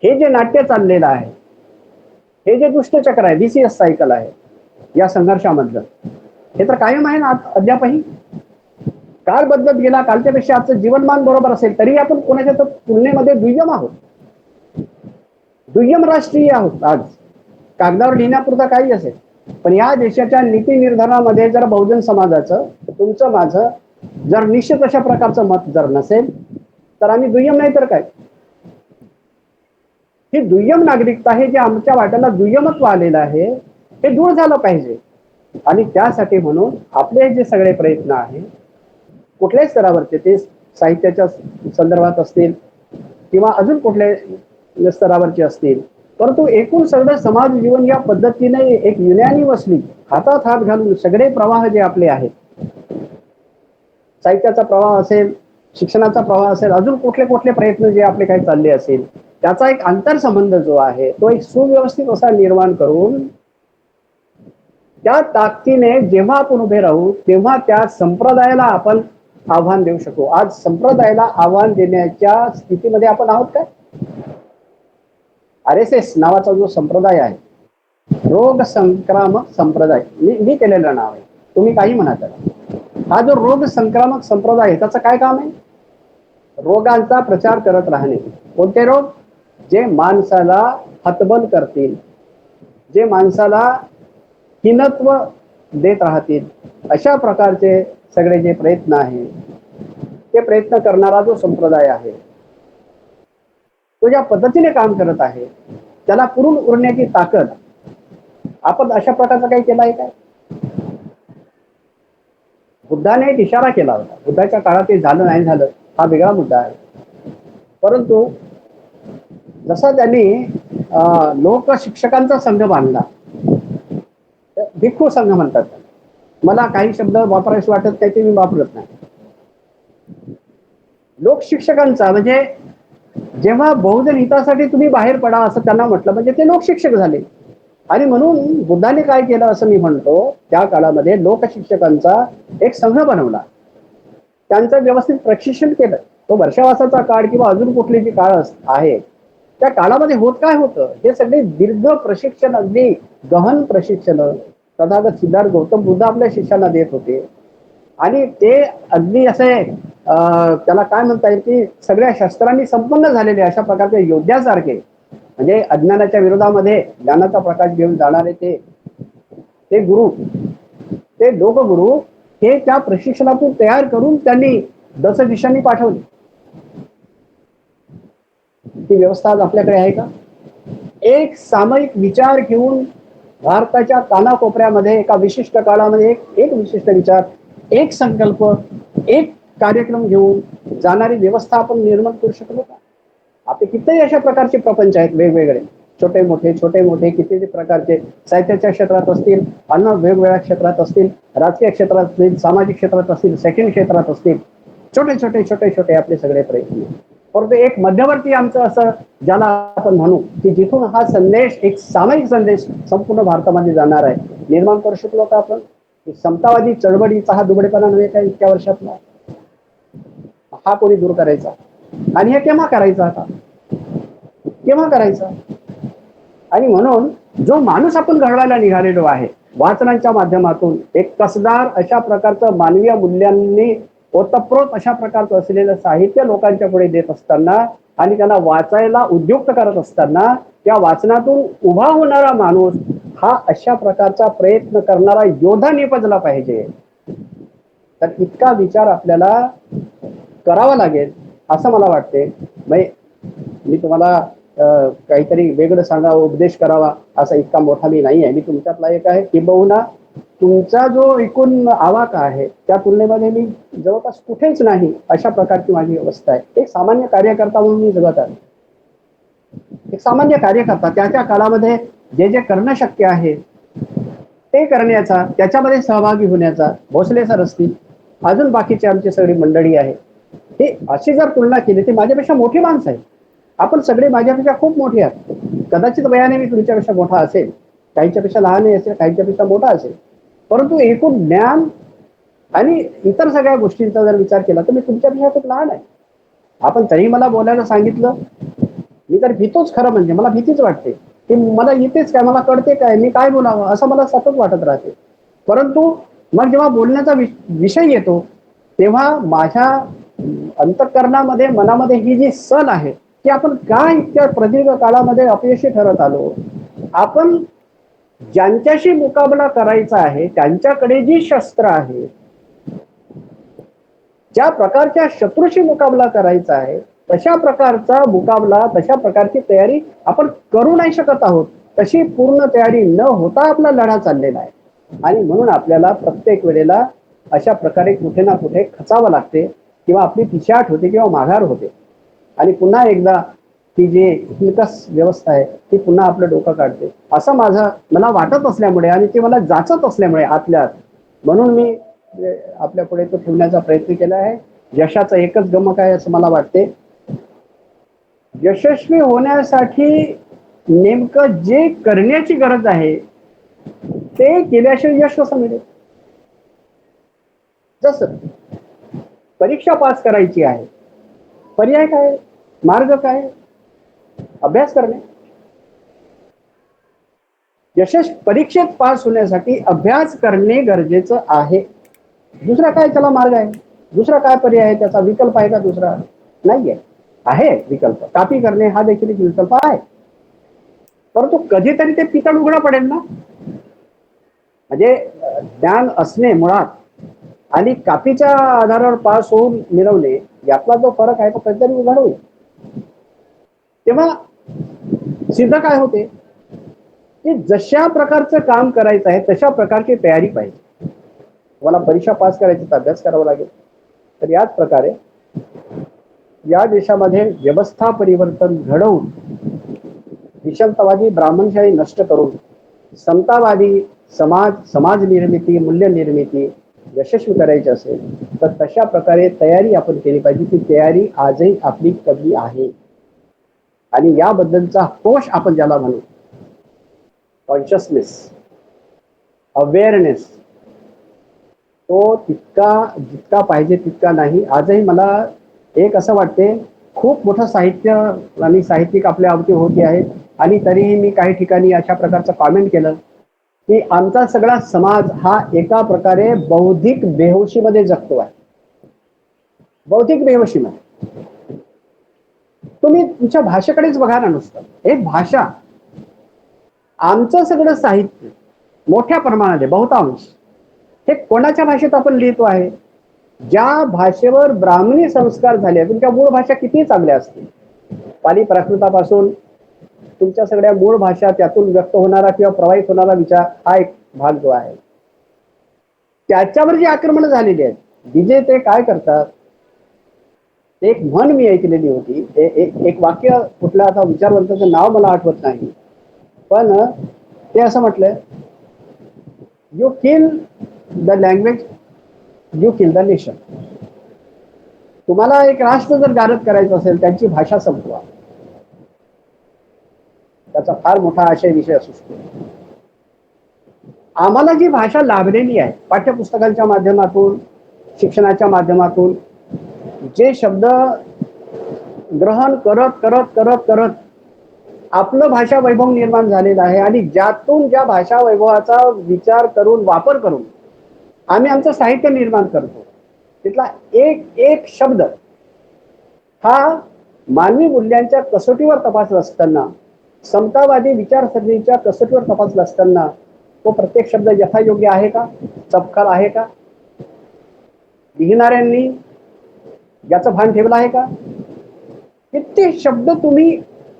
हे जे नाट्य चाललेलं आहे, हे जे दुष्टचक्र आहे, VCS सायकल आहे या संघर्षामधलं, हे तर कायम आहे ना अद्यापही. काळ बदलत गेला, कालच्यापेक्षा आजचं जीवनमान बरोबर असेल तरी आपण कोणाच्या तर तुलनेमध्ये दुय्यम आहोत, दुय्यम राष्ट्रीय आहोत. आज कागदावर लिहिण्यापुरता काही असेल, पण या देशाच्या नीती निर्धारणामध्ये जर बहुजन समाजाचं, तुमचं माझं जर निश्चित अशा प्रकारचं मत जर नसेल तर आम्ही दुय्यम नाही तर काय. ही दुय्यम नागरिकता, हे जे आमच्या वाट्याला दुय्यमत्व आलेलं आहे हे दूर झालं पाहिजे. आणि त्यासाठी म्हणून आपले जे सगळे प्रयत्न आहे कुठल्याही स्तरावरचे, ते साहित्याच्या संदर्भात असतील किंवा अजून कुठल्या स्तरावरचे असतील, परंतु एकूण सगळं समाज जीवन या पद्धतीने एक युनॅनिमसली हातात हात घालून सगळे प्रवाह जे आपले आहेत, साहित्याचा प्रवाह असेल, शिक्षणाचा प्रवाह असेल, अजून कुठले कुठले प्रयत्न जे आपले काही चालले असेल, त्याचा एक आंतरसंबंध जो आहे तो एक सुव्यवस्थित असा निर्माण करून त्या ताकदीने जेव्हा आपण उभे राहू तेव्हा त्या संप्रदायाला आपण आव्हान देऊ शकू. आज संप्रदायाला आव्हान देण्याच्या स्थितीमध्ये आपण आहोत काय? RSS नावाचा जो संप्रदाय आहे, रोग संक्रामक संप्रदाय, मी केलेलं नाव आहे, तुम्ही काही म्हणा त्याला. हा जो रोग संक्रामक संप्रदाय आहे त्याचं काय काम आहे? रोगांचा प्रचार करत राहणे. कोणते रोग? जे माणसाला हतबल करतील, जे माणसाला हीनत्व देत राहतील, अशा प्रकारचे सगळे जे प्रयत्न आहे ते प्रयत्न करणारा जो संप्रदाय आहे तो ज्या पद्धतीने काम करत आहे त्याला पुरून उरण्याची ताकद आपण अशा प्रकारचा काही केला आहे काय? बुद्धाने एक इशारा केला होता. बुद्धाच्या काळात ते झालं नाही झालं हा वेगळा मुद्दा आहे, परंतु जसा त्यांनी लोक शिक्षकांचा संघ बांधला, भिक्खू संघ म्हणतात, मला काही शब्द वापरायचे वाटत नाही ते मी वापरत नाही. लोकशिक्षकांचा म्हणजे जेव्हा बहुजन हितासाठी तुम्ही बाहेर पडा असं त्यांना म्हटलं म्हणजे ते लोकशिक्षक झाले. आणि म्हणून बुद्धाने काय केलं असं मी म्हणतो, त्या काळामध्ये लोकशिक्षकांचा एक संघ बनवला, त्यांचं व्यवस्थित प्रशिक्षण केलं. तो वर्षावासाचा काळ किंवा अजून कुठली जी काळ आहे त्या काळामध्ये होत काय होतं, हे सगळे दीर्घ प्रशिक्षण, अगदी गहन प्रशिक्षण तथागत सिद्धार्थ गौतम बुद्ध आपल्या शिष्यांना देत होते. आणि ते अगदी असे त्याला काय म्हणता येईल की सगळ्या शस्त्रांनी संपन्न झालेले अशा प्रकारचे योद्ध्यासारखे, म्हणजे अज्ञानाच्या विरोधामध्ये ज्ञानाचा प्रकाश घेऊन जाणारे ते गुरु, ते लोकगुरु हे त्या प्रशिक्षणातून तयार करून त्यांनी दशदिशांनी पाठवले. ती व्यवस्था आज आपल्याकडे आहे का? एक सामायिक विचार घेऊन भारताच्या कानाकोपऱ्यामध्ये एका विशिष्ट काळामध्ये एक विशिष्ट विचार, एक संकल्प, एक कार्यक्रम घेऊन जाणारी व्यवस्था आपण निर्माण करू शकलो का? आपले कितीही अशा प्रकारचे प्रपंच आहेत वेगवेगळे, छोटे मोठे किती प्रकारचे, साहित्याच्या क्षेत्रात असतील, अन्न वेगवेगळ्या क्षेत्रात असतील, राजकीय क्षेत्रात असतील, सामाजिक क्षेत्रात असतील, शैक्षणिक क्षेत्रात असतील, छोटे आपले सगळे प्रयत्न. परंतु एक मध्यवर्ती आमचं असं ज्याला आपण म्हणू की जिथून हा संदेश, एक सामायिक संदेश संपूर्ण भारतामध्ये जाणार आहे, निर्माण करू शकलो का आपण? समतावादी चळवळीचा हा दुबळेपणा नव्हे का इतक्या वर्षातला, हा कोणी दूर करायचा? आणि हे केव्हा करायचा? आता केव्हा करायचा? आणि म्हणून जो माणूस आपण घडवायला निघालेलो आहे वाचनांच्या माध्यमातून, एक कसदार अशा प्रकारचं मानवीय मूल्यांनी ओतप्रोत अशा प्रकारचं असलेलं साहित्य लोकांच्या पुढे देत असताना आणि त्यांना वाचायला उद्युक्त करत असताना, त्या वाचनातून उभा होणारा माणूस हा अशा प्रकारचा प्रयत्न करणारा योद्धा निपजला पाहिजे. तर इतका विचार आपल्याला करावा लागेल असं मला वाटते. मी तुम्हाला काहीतरी वेगळं सांगावं, उपदेश करावा असा इतका मोठा मी नाही आहे. मी तुमच्यातला एक आहे, किंबहुना तुमचा जो एकूण आवाका आहे त्या तुलनेमध्ये मी जवळपास कुठेच नाही अशा प्रकारची माझी अवस्था आहे. एक सामान्य कार्यकर्ता म्हणून मी जगत आहे. एक सामान्य कार्यकर्ता त्या काळामध्ये जे जे करणं शक्य आहे ते करण्याचा, त्याच्यामध्ये सहभागी होण्याचा, भोसले सर असतील, अजून बाकीची आमची सगळी मंडळी आहे, हे अशी जर तुलना केली ते माझ्यापेक्षा मोठी माणसं आहे. आपण सगळे माझ्यापेक्षा खूप मोठी आहात. कदाचित वयाने मी तुमच्यापेक्षा मोठा असेल, काहीच्यापेक्षा लहानही असेल, काहीच्यापेक्षा मोठा असेल, परंतु एकूण ज्ञान आणि इतर सगळ्या गोष्टींचा जर विचार केला तर मी तुमच्यापेक्षा खूप लहान आहे. आपण तरी मला बोलायला सांगितलं, मी तर भीतोच. खरं म्हणजे मला भीतीच वाटते की मला येतेच काय, मला कळते काय, मी काय बोलावं असं मला सतत वाटत राहते. परंतु मग जेव्हा बोलण्याचा विषय येतो तेव्हा माझ्या अंतःकरणामध्ये, मनामध्ये ही जी सल आहे की आपण काय इतक्या प्रदीर्घ काळामध्ये अपयशी ठरत आलो. आपण ज्यांच्याशी मुकाबला करायचा आहे त्यांच्याकडे जी शस्त्र आहे, ज्या प्रकारच्या शत्रूशी मुकाबला करायचा आहे तशा प्रकारचा मुकाबला, तशा प्रकारची तयारी आपण करू नाही शकत आहोत. तशी पूर्ण तयारी न होता आपला लढा चाललेला आहे. आणि म्हणून आपल्याला प्रत्येक वेळेला अशा प्रकारे कुठे ना कुठे खचावं लागते किंवा आपली पिछाट होते किंवा माघार होते. आणि पुन्हा एकदा ती जी हिलकस व्यवस्था आहे ती पुन्हा आपलं डोकं काढते असं मला वाटत असल्यामुळे आणि ते मला जाचत असल्यामुळे आतल्यात, म्हणून मी आपल्या पुढे तो ठेवण्याचा प्रयत्न केला आहे. यशाचं एकच गमक आहे असं मला वाटते. यशस्वी होण्यासाठी नेमकं जे करण्याची गरज आहे ते केल्याशिवाय यश कसं मिळेल? जसं परीक्षा पास करायची आहे, पर्याय काय, मार्ग काय? अभ्यास करणे. परीक्षेत पास होण्यासाठी अभ्यास करणे गरजेचं आहे. दुसरा काय त्याला मार्ग आहे? दुसरा काय पर्याय आहे? त्याचा विकल्प आहे का दुसरा? नाहीये. आहे विकल्प, कॉपी करणे हा देखील एक विकल्प आहे. परंतु कधीतरी ते पितळ उघडं पडेल ना. म्हणजे ज्ञान असणे मुळात आणि कॉपीच्या आधारावर पास होऊन मिळवणे यातला जो फरक आहे तो कधीतरी उघड होईल. तेव्हा सिद्ध काय होते की जशा प्रकारचं काम करायचं आहे तशा प्रकारची तयारी पाहिजे. तुम्हाला परीक्षा पास करायची तर अभ्यास करावा लागेल. तर याच प्रकारे या देशामध्ये व्यवस्था परिवर्तन घडवून विषमतावादी ब्राह्मणशाही नष्ट करून समतावादी समाज निर्मिती, मूल्य निर्मिती यशस्वी करायची असेल तर तशा प्रकारे तयारी आपण केली पाहिजे. ती तयारी आजही आपली कमी आहे आणि याबद्दलचा कोश आपण ज्याला म्हणू, कॉन्शियसनेस, अवेअरनेस, तो जितका पाहिजे तितका नाही. आजही मला एक असं वाटते, खूप मोठं साहित्य आणि साहित्यिक आपल्या अवती होती आहेत आणि तरीही मी काही ठिकाणी अशा प्रकारचं कॉमेंट केलं की आमचा सगळा समाज हा एका प्रकारे बौद्धिक बेहोशीमध्ये जगतो आहे. बौद्धिक बेहोशीमध्ये तुम्ही तुमच्या भाषेकडेच बघा ना. नुसतं एक भाषा, आमचं सगळं साहित्य मोठ्या प्रमाणात बहुतांश हे कोणाच्या भाषेत आपण लिहितो आहे? ज्या भाषेवर ब्राह्मणी संस्कार झाले. तुमच्या मूळ भाषा किती चांगल्या असतील, पाली प्राकृतापासून तुमच्या सगळ्या मूळ भाषा, त्यातून व्यक्त होणारा किंवा प्रवाहित होणारा विचार हा एक भाग जो आहे, त्याच्यावर जी आक्रमण झालेली आहेत, बीजे ते काय करतात. एक म्हण मी ऐकलेली होती, एक वाक्य कुठलं आता विचारवंताचं नाव मला आठवत नाही, पण ते असं म्हटलंय, you kill the language, you kill the nation. तुम्हाला एक राष्ट्र जर गारद करायचं असेल, त्यांची भाषा संपवा. त्याचा फार मोठा आशय विषय असू शकतो. आम्हाला जी भाषा लाभलेली आहे पाठ्यपुस्तकांच्या माध्यमातून, शिक्षणाच्या माध्यमातून, जे शब्द ग्रहण करत करत करत करत आपलं भाषा वैभव निर्माण झालेलं आहे आणि ज्यातून ज्या भाषा वैभवाचा विचार करून, वापर करून आम्ही आमचं साहित्य निर्माण करतो, तिथला एक एक शब्द हा मानवी मूल्यांच्या कसोटीवर तपासला असताना, समतावादी विचारसरणीच्या कसोटीवर तपासला असताना तो प्रत्येक शब्द यथायोग्य आहे का, चपखल आहे का, लिहिणाऱ्यांनी याचं भान ठेवलं आहे का? किती शब्द तुम्ही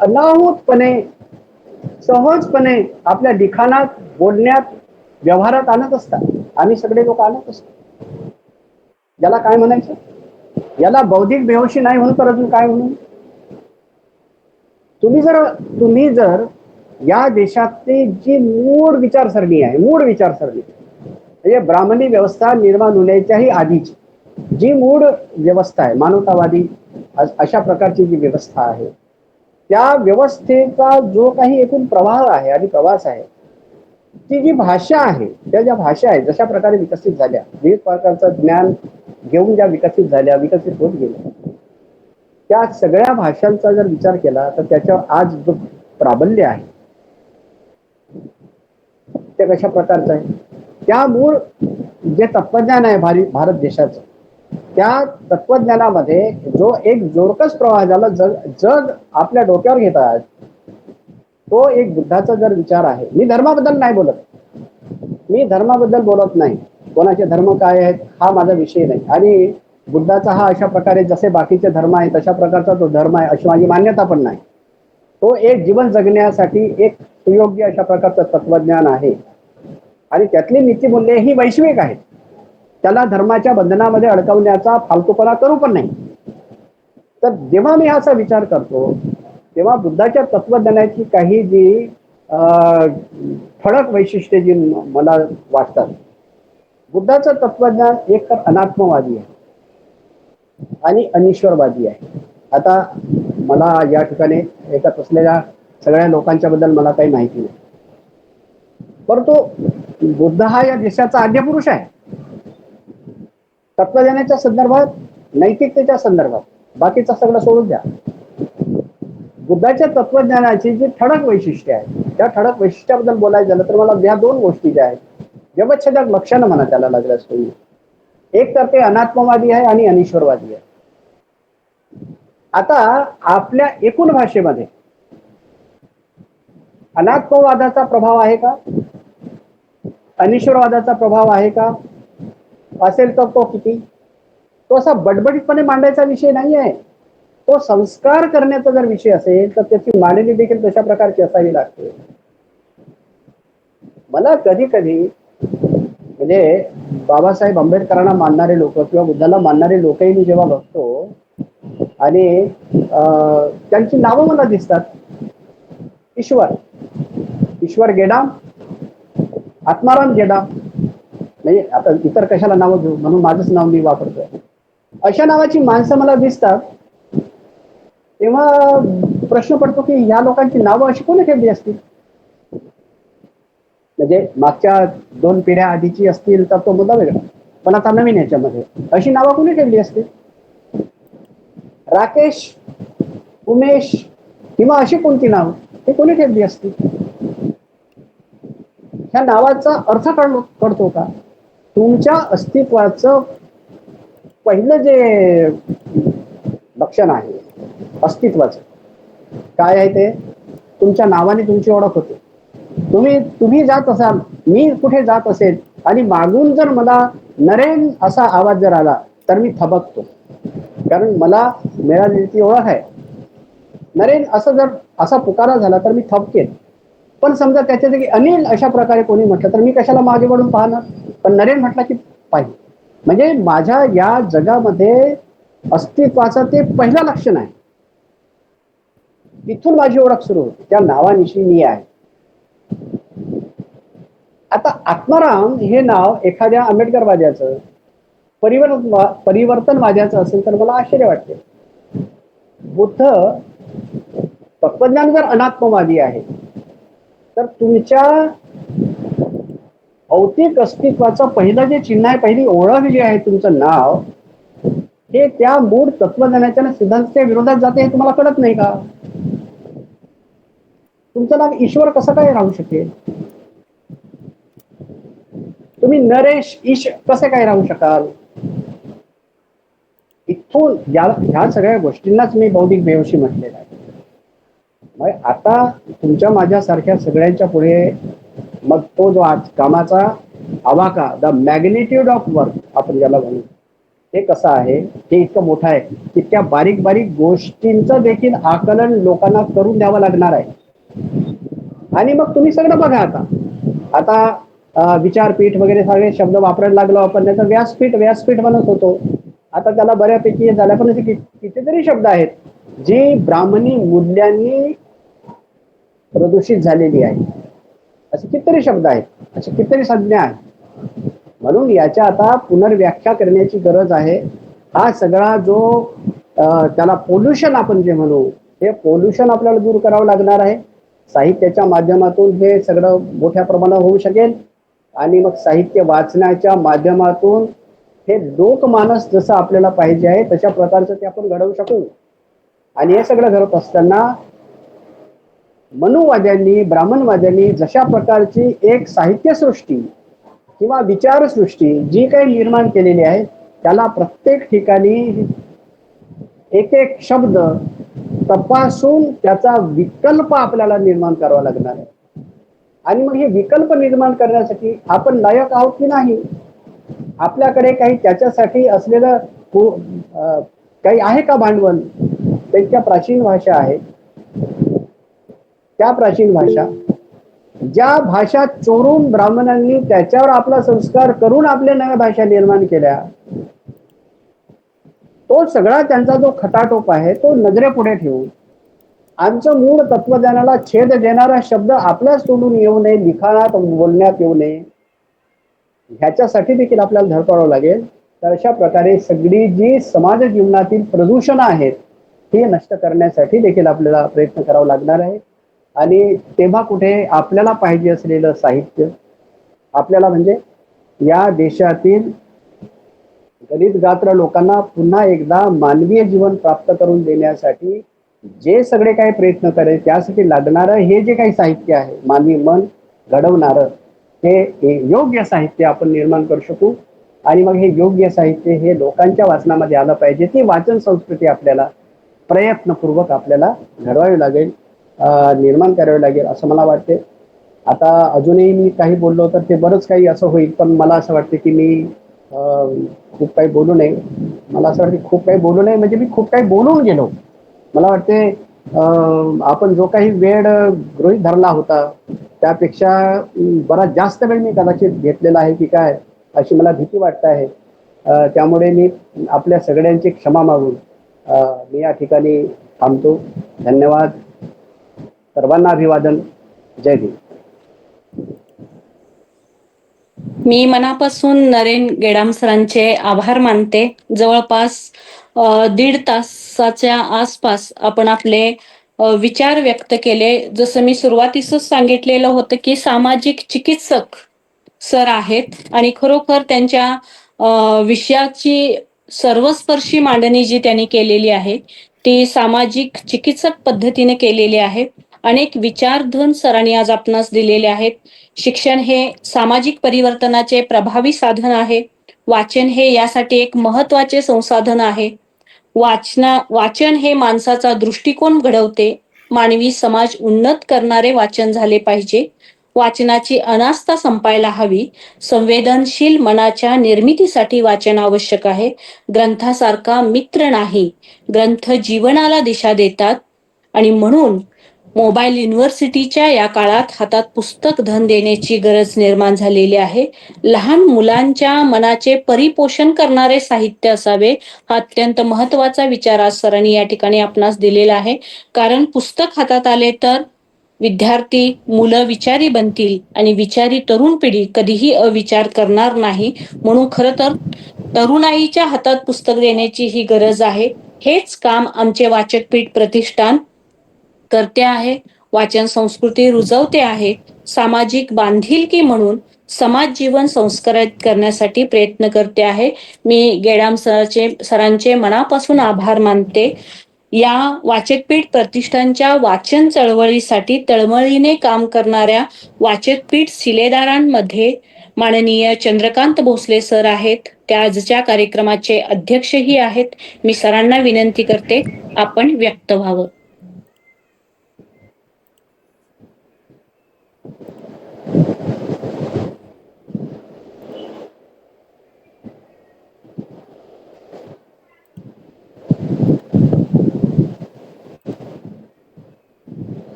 अनाहूतपणे, सहजपणे आपल्या लिखाणात, बोलण्यात, व्यवहारात आणत असतात. आम्ही सगळे लोक आणत असतो. याला काय म्हणायचं? याला बौद्धिक बेहोशी नाही म्हणून तर अजून काय म्हणून? तुम्ही जर या देशातली जी मूळ विचारसरणी आहे, मूळ विचारसरणी म्हणजे ब्राह्मणी व्यवस्था निर्माण होण्याच्याही आधीची जी मूळ व्यवस्था आहे, मानवतावादी अशा प्रकारची जी व्यवस्था आहे, त्या व्यवस्थेचा जो काही एकूण प्रवाह आहे आणि प्रवास आहे, ती जी भाषा आहे, त्या ज्या भाषा आहेत जशा प्रकारे विकसित झाल्या, विविध प्रकारचं ज्ञान घेऊन ज्या विकसित झाल्या, विकसित होत गेल्या, त्या सगळ्या भाषांचा जर विचार केला तर त्याच्यावर आज जो प्राबल्य आहे ते कशा प्रकारचं आहे? त्या मूळ जे तत्वज्ञान आहे भारत देशाचं, त्या तत्वज्ञानामध्ये जो एक जोरकस प्रवाह झाला, जग आपल्या डोक्यावर घेत आहे, तो एक बुद्धाचा जर विचार आहे. मी धर्माबद्दल नाही बोलत, मी धर्माबद्दल बोलत नाही, कोणाचे धर्म काय आहेत हा माझा विषय नाही, आणि बुद्धाचा हा अशा प्रकारे जसे बाकीचे धर्म आहे तशा प्रकारचा तो धर्म आहे अशी माझी मान्यता पण नाही. तो एक जीवन जगण्यासाठी एक सुयोग्य अशा प्रकारचं तत्वज्ञान आहे आणि त्यातली नीतिमूल्ये ही वैश्विक आहेत. त्याला धर्माच्या बंधनामध्ये अडकवण्याचा फालतूपणा करू पण नाही. तर जेव्हा मी असा विचार करतो तेव्हा बुद्धाच्या तत्वज्ञानाची काही जी ठळक वैशिष्ट्ये जी मला वाटतात. बुद्धाचं तत्वज्ञान एक तर अनात्मवादी आहे आणि अनिश्वरवादी आहे. आता मला या ठिकाणी एकत असलेल्या सगळ्या लोकांच्या बद्दल मला काही माहिती नाही, परंतु बुद्ध हा या देशाचा आद्य पुरुष आहे. तत्वज्ञानाच्या संदर्भात, नैतिकतेच्या संदर्भात बाकीचं सगळं सोडून द्या. बुद्धाच्या तत्वज्ञानाची जी ठळक वैशिष्ट्ये आहे त्या ठळक वैशिष्ट्याबद्दल बोलायचं झालं तर मला या दोन गोष्टी ज्या आहेत व्यवच्छेदक लक्षणं म्हणा त्याला लागल्यास तुम्ही. एक तर ते अनात्मवादी आहे आणि अनिश्वरवादी आहे. आता आपल्या एकूण भाषेमध्ये अनात्मवादाचा प्रभाव आहे का, अनिश्वरवादाचा प्रभाव आहे का, असेल तर तो किती? तो असा बडबडीतपणे मांडायचा विषय नाही आहे. तो संस्कार करण्याचा जर विषय असेल तर त्याची मांडणी देखील तशा प्रकारची असावी लागते. मला कधी कधी म्हणजे बाबासाहेब आंबेडकरांना मानणारे लोक किंवा बुद्धाला मानणारे लोकही मी जेव्हा बघतो आणि त्यांची नावं मला दिसतात, ईश्वर गेडाम आत्माराम गेडा, म्हणजे आता इतर कशाला नावं घेऊ म्हणून माझंच नाव मी वापरतोय, अशा नावाची माणसं मला दिसतात, तेव्हा प्रश्न पडतो की ह्या लोकांची नावं अशी कोणी ठेवली असतील. म्हणजे मागच्या 2 पिढ्या आधीची असतील तर तो मुद्दा वेगळा, पण आता नवीन याच्यामध्ये अशी नावं कोणी ठेवली असतील. राकेश, उमेश किंवा अशी कोणती नाव हे कोणी ठेवली असतील. ह्या नावाचा अर्थ कळतो का. तुमच्या अस्तित्वाचं पहिलं जे लक्षण आहे अस्तित्वाचं काय आहे ते तुमच्या नावाने तुमची ओळख होते. तुम्ही जात असाल, मी कुठे जात असेल आणि मागून जर मला नरेन असा आवाज जर आला तर मी थबकतो, कारण मला मिळालेली ती ओळख आहे. नरेन असं जर असा पुकारा झाला तर मी थबकेन. पण समजा त्याच्या जागी अनिल अशा प्रकारे कोणी म्हटलं तर मी कशाला मागे वळून पाहणार, पण नरेन म्हटलं की पाहिजे. म्हणजे माझ्या या जगामध्ये अस्तित्वाचं ते पहिलं लक्षण आहे. तिथून माझी ओळख सुरू होते, त्या नावानिशी मी आहे. आता आत्माराम हे नाव एखाद्या आंबेडकरवाद्याचं परिवर्तनवाद्याचं असेल तर मला आश्चर्य वाटते. बुद्ध तत्वज्ञान जर अनात्मवादी आहे तर तुमच्या भौतिक अस्तित्वाचं पहिलं जे चिन्ह आहे, पहिली ओळख जी आहे तुमचं नाव, हे त्या मूळ तत्वज्ञानाच्या सिद्धांताच्या विरोधात जाते हे तुम्हाला कळत नाही का. तुमचं नाव ईश्वर कसं काय राहू शकेल. तुम्ही नरेश ईश कसे काय राहू शकाल. इथून ह्या सगळ्या गोष्टींनाच मी बौद्धिक बेहोशी म्हटलेलं आहे. मग आता तुमच्या माझ्यासारख्या सगळ्यांच्या पुढे मग तो जो आज कामाचा आवाका, द मॅग्निट्यूड ऑफ वर्क आपण ज्याला म्हणू, ते कसं आहे, हे इतकं मोठं आहे की त्या बारीक बारीक गोष्टींचं देखील आकलन लोकांना करून द्यावं लागणार आहे. आणि मग तुम्ही सगळं बघा आता विचारपीठ वगैरे सगळे शब्द वापरायला लागलो आपण, नाही तर व्यासपीठ म्हणत होतो. आता त्याला बऱ्यापैकी झाल्या, पण असे कितीतरी शब्द आहेत जी ब्राह्मणी मूल्यांनी प्रदूषित झालेली आहे. असे कितीतरी शब्द आहेत, असे कितीतरी संज्ञा आहेत. म्हणून याच्या आता पुनर्व्याख्या करण्याची गरज आहे. हा सगळा जो त्याला पोल्युशन आपण जे म्हणू, हे पोल्युशन आपल्याला दूर करावं लागणार आहे. साहित्याच्या माध्यमातून हे सगळं मोठ्या प्रमाणात होऊ शकेल. आणि मग साहित्य वाचण्याच्या माध्यमातून हे लोकमानस जसं आपल्याला पाहिजे आहे तशा प्रकारचं ते आपण घडवू शकू. आणि हे सगळं घडत असताना मनुवाद्यांनी, ब्राह्मणवाद्यांनी जशा प्रकारची एक साहित्यसृष्टी किंवा विचारसृष्टी जी काही निर्माण केलेली आहे, त्याला प्रत्येक ठिकाणी एक एक शब्द तपासून त्याचा विकल्प आपल्याला निर्माण करावा लागणार आहे. आणि मग हे विकल्प निर्माण करण्यासाठी आपण लायक आहोत की नाही, आपल्याकडे काही त्याच्यासाठी असलेलं काही आहे का भांडवल. त्यांच्या प्राचीन भाषा आहेत, त्या प्राचीन भाषा ज्या भाषा चोरून ब्राह्मणांनी त्याच्यावर आपला संस्कार करून आपल्या नव्या भाषा निर्माण केल्या, तो सगळा त्यांचा जो खटाटोप आहे तो नजरेपुढे ठेवून आमचं मूळ तत्वज्ञानाला छेद देणारा शब्द आपल्याच तोंडून येऊ नये, लिखाणात बोलण्यात येऊ नये, ह्याच्यासाठी देखील आपल्याला धडपडावं लागेल. तर अशा प्रकारे सगळी जी समाज जीवनातील प्रदूषण आहेत हे नष्ट करण्यासाठी देखील आपल्याला प्रयत्न करावा लागणार आहे. आणि तेव्हा कुठे आपल्याला पाहिजे असलेलं साहित्य आपल्याला, म्हणजे या देशातील दलित गात्र लोकांना पुन्हा एकदा मानवीय जीवन प्राप्त करून देण्यासाठी जे सगळे काही प्रयत्न करेल त्यासाठी लागणारं हे जे काही साहित्य आहे, मानवी मन घडवणारं, हे योग्य साहित्य आपण निर्माण करू शकू. आणि मग हे योग्य साहित्य हे लोकांच्या वाचनामध्ये आलं पाहिजे. ती वाचन संस्कृती आपल्याला प्रयत्नपूर्वक आपल्याला घडवावी लागेल, निर्माण करावी लागेल असं मला वाटते. आता अजूनही मी काही बोललो तर ते बरंच काही असं होईल, पण मला असं वाटते की मी खूप काही बोलू नये. मला असं वाटते खूप काही बोलू नये म्हणजे मी खूप काही बोलून गेलो. मला वाटते आपण जो काही वेळ गृहीत धरला होता त्यापेक्षा बराच जास्त वेळ मी कदाचित घेतलेला आहे की काय अशी मला भीती वाटत आहे. त्यामुळे मी आपल्या सगळ्यांची क्षमा मागून मी या ठिकाणी थांबतो. धन्यवाद. सर्वांना अभिवादन. जय भीम. मी मनापासून नरेन गेडाम सरांचे आभार मानते. जवळपास 1.5 तासाच्या आसपास आपण आपले विचार व्यक्त केले. जसं मी सुरुवातीसच सांगितलेलं होतं की सामाजिक चिकित्सक सर आहेत आणि खरोखर त्यांच्या विषयाची सर्वस्पर्शी मांडणी जी त्यांनी केलेली आहे ती सामाजिक चिकित्सक पद्धतीने केलेली आहे. अनेक विचारधन सरांनी आज आपणास दिलेले आहेत. शिक्षण हे सामाजिक परिवर्तनाचे प्रभावी साधन आहे. वाचन हे यासाठी एक महत्वाचे संसाधन आहे. वाचन हे माणसाचा दृष्टिकोन घडवते. मानवी समाज उन्नत करणारे वाचन झाले पाहिजे. वाचनाची अनास्था संपायला हवी. संवेदनशील मनाच्या निर्मितीसाठी वाचन आवश्यक आहे. ग्रंथासारखा मित्र नाही. ग्रंथ जीवनाला दिशा देतात आणि म्हणून मोबाईल युनिव्हर्सिटीच्या या काळात हातात पुस्तक धन देण्याची गरज निर्माण झालेली आहे. लहान मुलांच्या मनाचे परिपोषण करणारे साहित्य असावे हा अत्यंत महत्वाचा विचार आज सरांनी या ठिकाणी आपणास दिलेला आहे. कारण पुस्तक हातात आले तर विद्यार्थी मुलं विचारी बनतील आणि विचारी तरुण पिढी कधीही अविचार करणार नाही. म्हणून खरं तर तरुणाईच्या हातात पुस्तक देण्याची ही गरज आहे. हेच काम आमचे वाचकपीठ प्रतिष्ठान करते आहे. वाचन संस्कृती रुजवते आहे. सामाजिक बांधिलकी म्हणून समाज जीवन संस्कारित करण्यासाठी प्रयत्न करते आहे. मी गेडाम सरांचे मनापासून आभार मानते. या वाचकपीठ प्रतिष्ठानच्या वाचन चळवळीसाठी तळमळीने काम करणाऱ्या वाचकपीठ शिलेदारांमध्ये माननीय चंद्रकांत भोसले सर आहेत. ते आजच्या कार्यक्रमाचे अध्यक्षही आहेत. मी सरांना विनंती करते आपण व्यक्त व्हावं.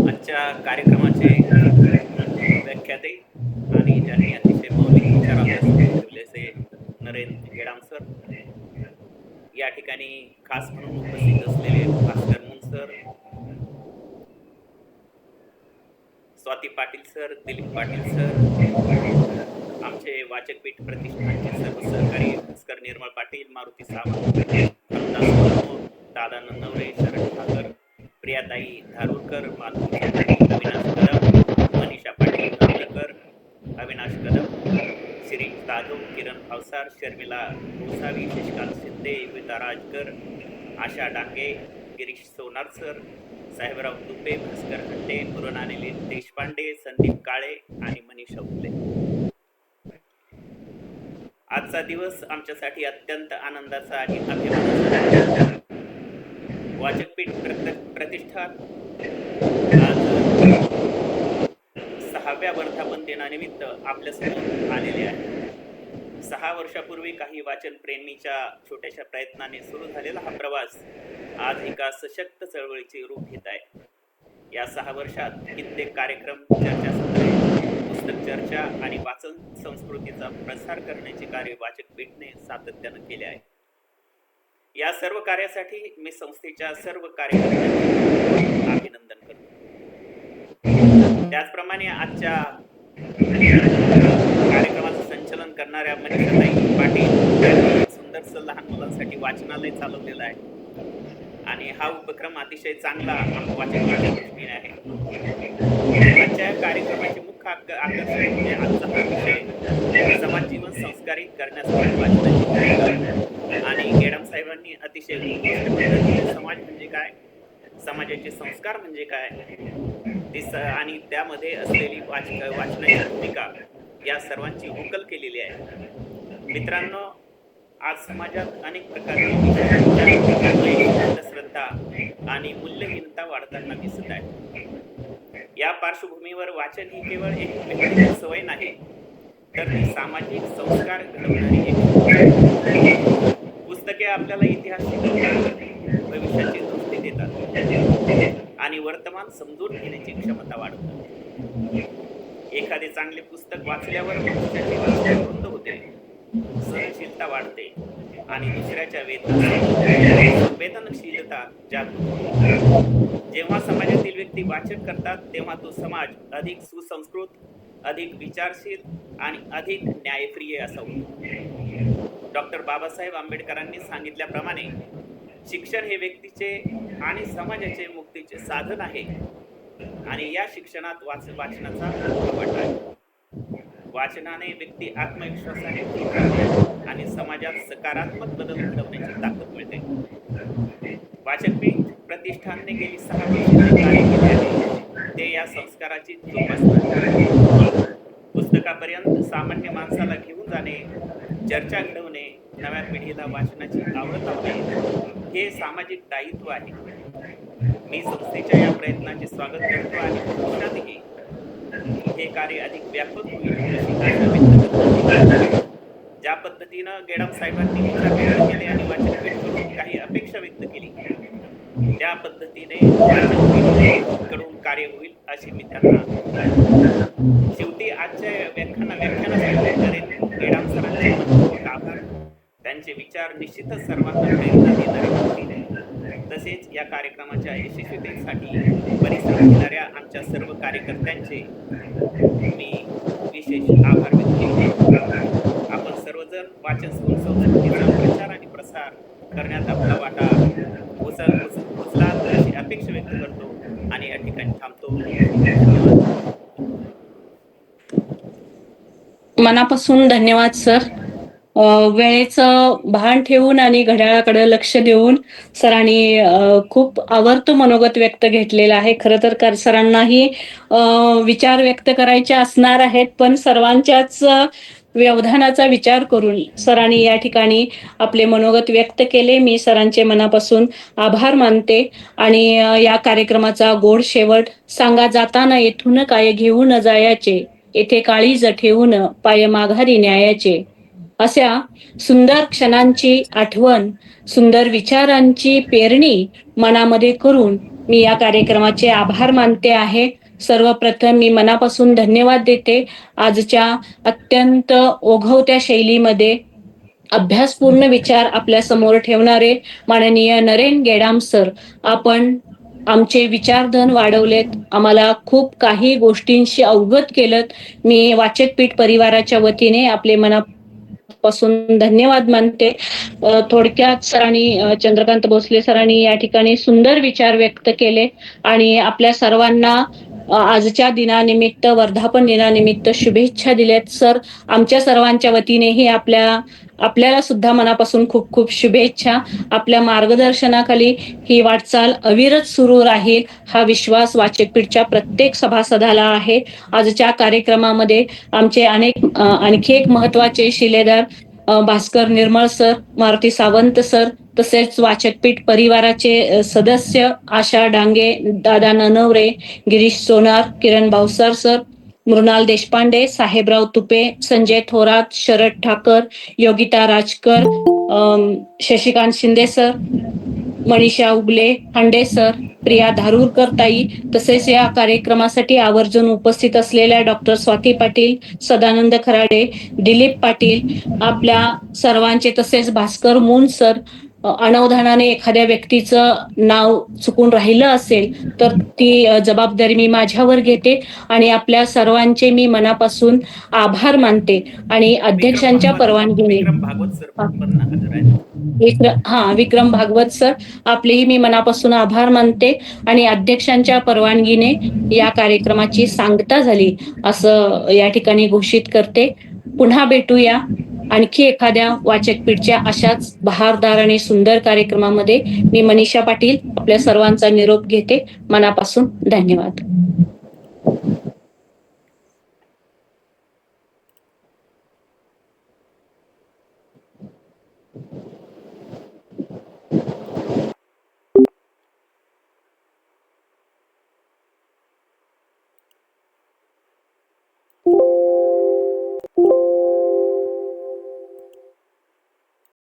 आजच्या कार्यक्रमाचे व्याख्याते आणि ज्यांनी अतिशय मौलिक विचार आपल्यासमोर ठेवले असे नरेन गेडाम सर, या ठिकाणी खास म्हणून उपस्थित असलेले भास्कर मुन sir, Swati Patil sir, Dilip Patil sir, आमचे वाचकपीठ प्रतिष्ठानचे सर्व सहकारी भास्कर निर्मळ पाटील, मारुती सावंत, दादा नन्नवरे, शरद ठाकर, प्रियाताई धारूरकर, माधुरी अविनाश कदम, मनीषा पाटील नांदेकर, अविनाश कदम, शिरीष जाधव, किरण भावसार, शर्मिला गोसावी, शशिकांत शिंदे, विता राजकर, आशा डांगे, गिरीश सोनार सर, साहेबराव दुबे, भास्कर हट्टे, मृणालिनी देशपांडे, संदीप काळे आणि मनीषा उगले. आजचा दिवस आमच्यासाठी अत्यंत आनंदाचा आणि अभिमानाचा. वाचकपीठ प्रतिष्ठान आज 6व्या वर्धापन दिनानिमित्त आपल्यासमोर आलेले आहे. 6 वर्षापूर्वी काही वाचन प्रेमीच्या छोट्याशा प्रयत्नाने सुरू झालेला हा प्रवास आज एका सशक्त चळवळीचे रूप घेत आहे. या 6 वर्षात कित्येक कार्यक्रम, चर्चासत्रे, पुस्तक चर्चा आणि वाचन संस्कृतीचा प्रसार करण्याचे कार्य वाचकपीठने सातत्याने केले आहे. या सर्व कार्यासाठी मी संस्थेच्या सर्व कार्यकर्त्यांचे अभिनंदन करतो. त्याचप्रमाणे आजच्या कार्यक्रमाचं संचालन करणाऱ्या मनीषाताई पाटील यांनी एक सुंदरसं लहान मुलांसाठी वाचनालय चालवलेलं आहे आणि हा उपक्रम अतिशय चांगला वाचकाच्या दृष्टीने आहे. आजच्या कार्यक्रमाचे मुख्य आकर्षण म्हणजे आजचा हा विषय समाज जीवन संस्कारित करण्यासाठी वाचनाची भूमिका आणि गेडाम साहेबांनी अतिशय उत्कृष्ट पद्धतीने समाज म्हणजे काय, समाजाचे संस्कार म्हणजे काय आणि त्यामध्ये असलेली वाचनाची भूमिका या सर्वांची उकल केलेली आहे. मित्रांनो, आज समाजात अनेक प्रकारची श्रद्धा आणि मूल्यहीनता वाढताना दिसत आहे. या पार्श्वभूमीवर वाचन ही केवळ एक व्यक्तिगत सवय नाही, तर ती सामाजिक संस्कार घडवणारी एक पुस्तके आपल्याला इतिहास शिकवतात, भविष्याची दृष्टी देतात आणि वर्तमान समजून घेण्याची क्षमता वाढवतात. एखादे चांगले पुस्तक वाचल्यावर मनुष्याची दृष्टी रुंद होते, सहनशीलता वाढते आणि दुसऱ्याच्या वेदना संवेदनशीलता जागृत होते. जेव्हा समाजातील व्यक्ती वाचन करतात तेव्हा तो समाज अधिक सुसंस्कृत, अधिक विचारशील आणि अधिक न्यायप्रिय असा होतो. डॉक्टर बाबासाहेब आंबेडकरांनी सांगितल्याप्रमाणे शिक्षण हे व्यक्तीचे आणि समाजाचे मुक्तीचे साधन आहे आणि या शिक्षणात वाचनाचा मोठा वाटा आहे. वाचनाने व्यक्ती आत्मविश्वासाने फुलतो आणि समाजात सकारात्मक बदल घडवण्याची ताकद मिळते. वाचनपीठ प्रतिष्ठानने गेली 6 वर्षे जे कार्य केले आहे ते या संस्काराची जोपासना, पुस्तकापर्यंत सामान्य माणसाला घेऊन जाणे, चर्चा घडवणे, नव्या पिढीला वाचनाची आवड लावणे हे सामाजिक दायित्व आहे. मी संस्थेच्या या प्रयत्नाचे स्वागत करतो आणि भविष्यातही हे कार्य अधिक व्यापक होईल अशी आशा व्यक्त करतो. ज्या पद्धतीनं गेडाम साहेबांनी विचार व्यक्त केले आणि वाचनपीठ कडून काही अपेक्षा व्यक्त केली त्या पद्धतीने वाचनपीठ कडून कार्य होईल अशी मी त्यांना शेवटी आजच्या व्याख्यानासाठी करेन. गेडाम सरांचे मनपूर्वक आभार. त्यांचे विचार निश्चितच सर्वांना प्रेरणा देणारे होते. तसेच या कार्यक्रमाच्या यशस्वीतेसाठी परिश्रम घेणाऱ्या आमच्या सर्व कार्यकर्त्यांचे मी विशेष आभार व्यक्त करतो. आपण सर्वजण वाचन संस्कृतीचा प्रचार आणि प्रसार करण्यात आपला वाटा उचलाल अशी अपेक्षा व्यक्त करतो आणि या ठिकाणी थांबतो. धन्यवाद. मनापासून धन्यवाद सर. वेळेचं भान ठेवून आणि घड्याळाकडे लक्ष देऊन सरांनी खूप आवर्त मनोगत व्यक्त घेतलेलं आहे. खरं तर सरांनाही विचार व्यक्त करायचे असणार आहेत, पण सर्वांच्याच व्यवधानाचा विचार करून सरांनी या ठिकाणी आपले मनोगत व्यक्त केले. मी सरांचे मनापासून आभार मानते आणि या कार्यक्रमाचा गोड शेवट सांगा जाताना येथून काय घेऊन जायाचे, येथे काळीज ठेवून पाय माघारी न्यायाचे. अशा सुंदर क्षणांची आठवण, सुंदर विचारांची पेरणी मनामध्ये करून मी या कार्यक्रमाचे आभार मानते आहे. सर्वप्रथम मी मनापासून धन्यवाद देते. आजच्या अत्यंत ओघवत्या शैलीमध्ये अभ्यासपूर्ण विचार आपल्या समोर ठेवणारे माननीय नरेन गेडाम सर, आपण आमचे विचारधन वाढवलेत, आम्हाला खूप काही गोष्टींशी अवगत केलं. मी वाचकपीठ परिवाराच्या वतीने आपले मनापासून धन्यवाद मानते. थोडक्यात सरांनी, चंद्रकांत भोसले सरांनी या ठिकाणी सुंदर विचार व्यक्त केले आणि आपल्या सर्वांना आजच्या दिनानिमित्त, वर्धापन दिनानिमित्त शुभेच्छा दिल्यात. सर, आमच्या सर्वांच्या वतीनेही आपल्याला सुद्धा मनापासून खूप खूप शुभेच्छा. आपल्या मार्गदर्शनाखाली ही वाटचाल अविरत सुरू राहील हा विश्वास वाचकपीठच्या प्रत्येक सभासदाला आहे. आजच्या कार्यक्रमामध्ये आमचे आणखी एक महत्वाचे शिलेदार भास्कर निर्मळ सर, मारुती सावंत सर, तसेच वाचकपीठ परिवाराचे सदस्य आशा डांगे, दादा ननवरे, गिरीश सोनार, किरण भावसार सर, मृणाल देशपांडे, साहेबराव तुपे, संजय थोरात, शरद ठाकर, योगिता राजकर, शशिकांत शिंदे सर, मनीषा उगले, हांडे सर, प्रिया धारूरकर ताई, तसेच या कार्यक्रमासाठी आवर्जून उपस्थित असलेल्या डॉक्टर स्वाती पाटील, सदानंद खराडे, दिलीप पाटील, आपल्या सर्वांचे, तसेच भास्कर मून सर. अनवधानाने एखाद्या व्यक्तीचं नाव चुकून राहिलं असेल तर ती जबाबदारी मी माझ्यावर घेते आणि आपल्या सर्वांचे मी मनापासून आभार मानते आणि अध्यक्षांच्या परवानगीने विक्रम भागवत सर, आपलेही मी मनापासून आभार मानते आणि अध्यक्षांच्या परवानगीने या कार्यक्रमाची सांगता झाली असं या ठिकाणी घोषित करते. पुन्हा भेटूया आणखी एखाद्या वाचकपीठच्या अशाच बहारदार आणि सुंदर कार्यक्रमामध्ये. मी मनीषा पाटील आपल्या सर्वांचा निरोप घेते. मनापासून धन्यवाद.